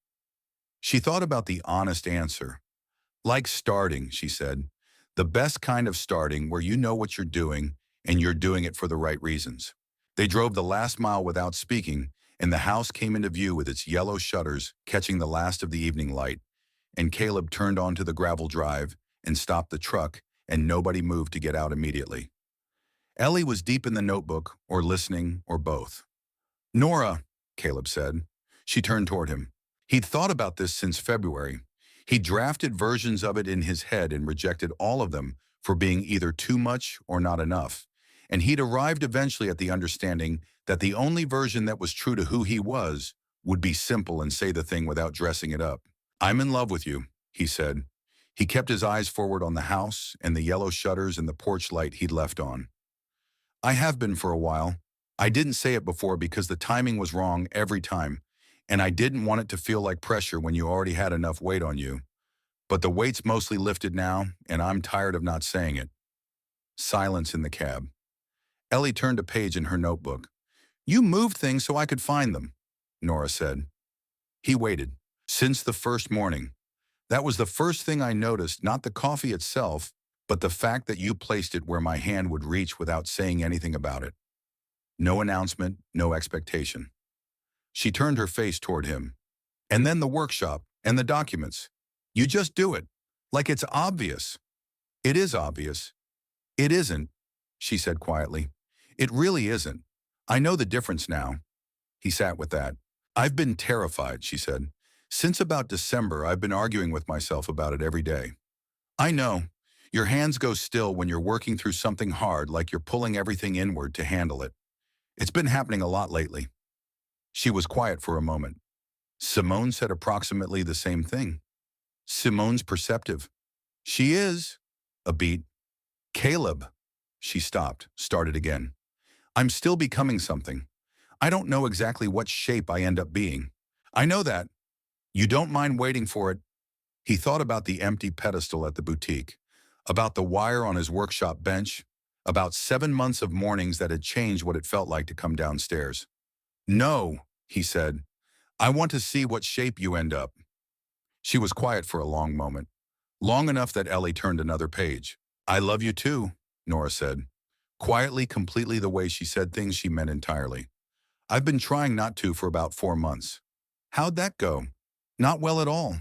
She thought about the honest answer. Like starting, she said. The best kind of starting where you know what you're doing and you're doing it for the right reasons. They drove the last mile without speaking, and the house came into view with its yellow shutters catching the last of the evening light, and Caleb turned onto the gravel drive and stopped the truck, and nobody moved to get out immediately. Ellie was deep in the notebook, or listening, or both. Nora, Caleb said. She turned toward him. He'd thought about this since February. He drafted versions of it in his head and rejected all of them for being either too much or not enough. And he'd arrived eventually at the understanding that the only version that was true to who he was would be simple and say the thing without dressing it up. I'm in love with you, he said. He kept his eyes forward on the house and the yellow shutters and the porch light he'd left on. I have been for a while. I didn't say it before because the timing was wrong every time, and I didn't want it to feel like pressure when you already had enough weight on you. But the weight's mostly lifted now, and I'm tired of not saying it. Silence in the cab. Ellie turned a page in her notebook. You moved things so I could find them, Nora said. He waited. Since the first morning. That was the first thing I noticed, not the coffee itself, but the fact that you placed it where my hand would reach without saying anything about it. No announcement, no expectation. She turned her face toward him. And then the workshop, and the documents. You just do it. Like it's obvious. It is obvious. It isn't, she said quietly. It really isn't. I know the difference now. He sat with that. I've been terrified, she said. Since about December, I've been arguing with myself about it every day. I know. Your hands go still when you're working through something hard, like you're pulling everything inward to handle it. It's been happening a lot lately. She was quiet for a moment. Simone said approximately the same thing. Simone's perceptive. She is. A beat. Caleb. She stopped, started again. I'm still becoming something. I don't know exactly what shape I end up being. I know that. You don't mind waiting for it. He thought about the empty pedestal at the boutique, about the wire on his workshop bench, about 7 months of mornings that had changed what it felt like to come downstairs. No, he said. I want to see what shape you end up. She was quiet for a long moment, long enough that Ellie turned another page. I love you too, Nora said. Quietly, completely the way she said things she meant entirely. I've been trying not to for about 4 months. How'd that go? Not well at all.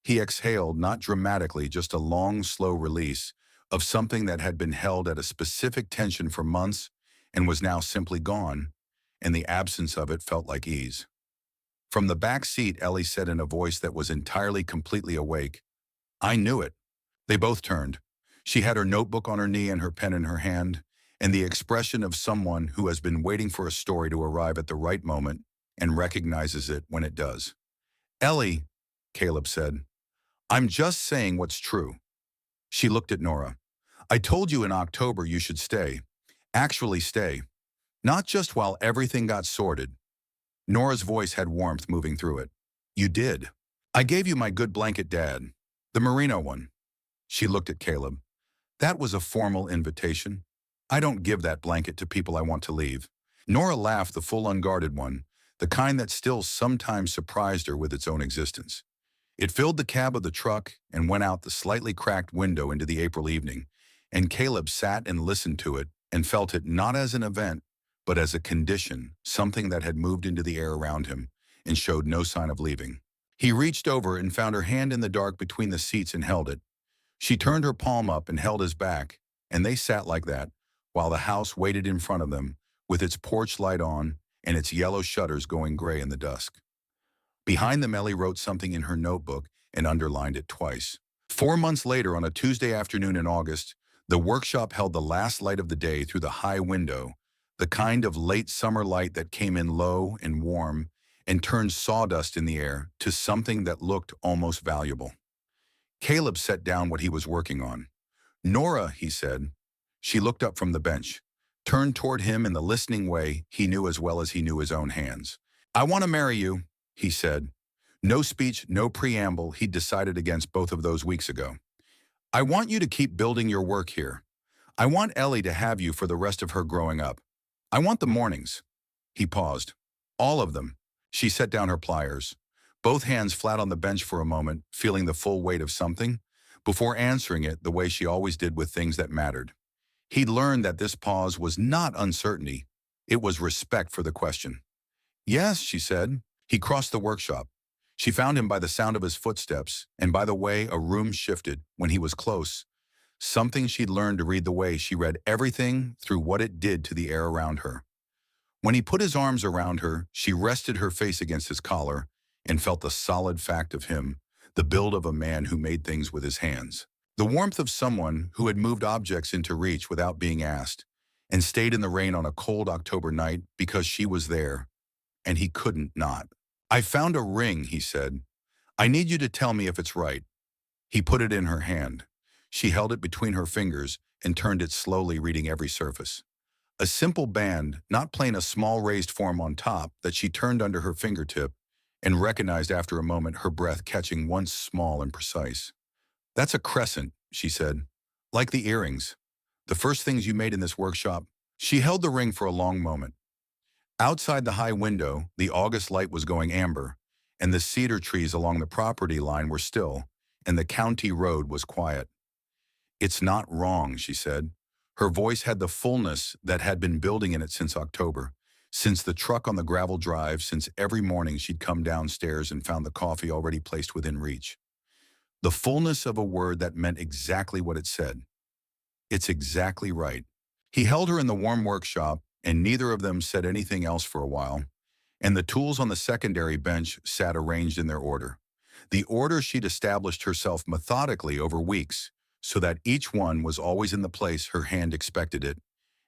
He exhaled, not dramatically, just a long, slow release of something that had been held at a specific tension for months and was now simply gone, and the absence of it felt like ease. From the back seat, Ellie said in a voice that was entirely, completely awake, I knew it. They both turned. She had her notebook on her knee and her pen in her hand, and the expression of someone who has been waiting for a story to arrive at the right moment and recognizes it when it does. Ellie, Caleb said, I'm just saying what's true. She looked at Nora. I told you in October you should stay. Actually stay. Not just while everything got sorted. Nora's voice had warmth moving through it. You did. I gave you my good blanket, Dad. The merino one. She looked at Caleb. That was a formal invitation. I don't give that blanket to people I want to leave. Nora laughed, the full unguarded one, the kind that still sometimes surprised her with its own existence. It filled the cab of the truck and went out the slightly cracked window into the April evening, and Caleb sat and listened to it and felt it not as an event, but as a condition, something that had moved into the air around him and showed no sign of leaving. He reached over and found her hand in the dark between the seats and held it. She turned her palm up and held his back, and they sat like that, while the house waited in front of them, with its porch light on and its yellow shutters going gray in the dusk. Behind them, Ellie wrote something in her notebook and underlined it twice. 4 months later, on a Tuesday afternoon in August, the workshop held the last light of the day through the high window, the kind of late summer light that came in low and warm and turned sawdust in the air to something that looked almost valuable. Caleb set down what he was working on. Nora, he said. She looked up from the bench, turned toward him in the listening way he knew as well as he knew his own hands. I want to marry you, he said. No speech, no preamble, he'd decided against both of those weeks ago. I want you to keep building your work here. I want Ellie to have you for the rest of her growing up. I want the mornings. He paused. All of them. She set down her pliers, both hands flat on the bench for a moment, feeling the full weight of something, before answering it the way she always did with things that mattered. He'd learned that this pause was not uncertainty. It was respect for the question. Yes, she said. He crossed the workshop. She found him by the sound of his footsteps, and by the way a room shifted when he was close. Something she'd learned to read the way she read everything through what it did to the air around her. When he put his arms around her, she rested her face against his collar and felt the solid fact of him, the build of a man who made things with his hands. The warmth of someone who had moved objects into reach without being asked, and stayed in the rain on a cold October night because she was there, and he couldn't not. I found a ring, he said. I need you to tell me if it's right. He put it in her hand. She held it between her fingers and turned it slowly, reading every surface. A simple band, not plain a small raised form on top, that she turned under her fingertip and recognized after a moment, her breath catching once small and precise. That's a crescent, she said. Like the earrings. The first things you made in this workshop. She held the ring for a long moment. Outside the high window, the August light was going amber, and the cedar trees along the property line were still, and the county road was quiet. It's not wrong, she said. Her voice had the fullness that had been building in it since October, since the truck on the gravel drive, since every morning she'd come downstairs and found the coffee already placed within reach. The fullness of a word that meant exactly what it said. It's exactly right. He held her in the warm workshop, and neither of them said anything else for a while, and the tools on the secondary bench sat arranged in their order. The order she'd established herself methodically over weeks, so that each one was always in the place her hand expected it,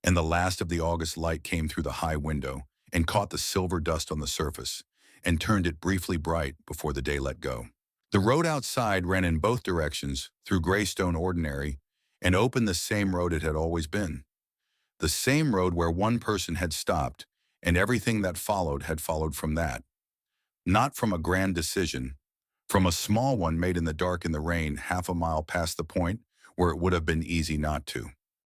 and the last of the August light came through the high window and caught the silver dust on the surface and turned it briefly bright before the day let go. The road outside ran in both directions through Greystone Ordinary and opened the same road it had always been. The same road where one person had stopped, and everything that followed had followed from that. Not from a grand decision, from a small one made in the dark in the rain 1/2 mile past the point where it would have been easy not to.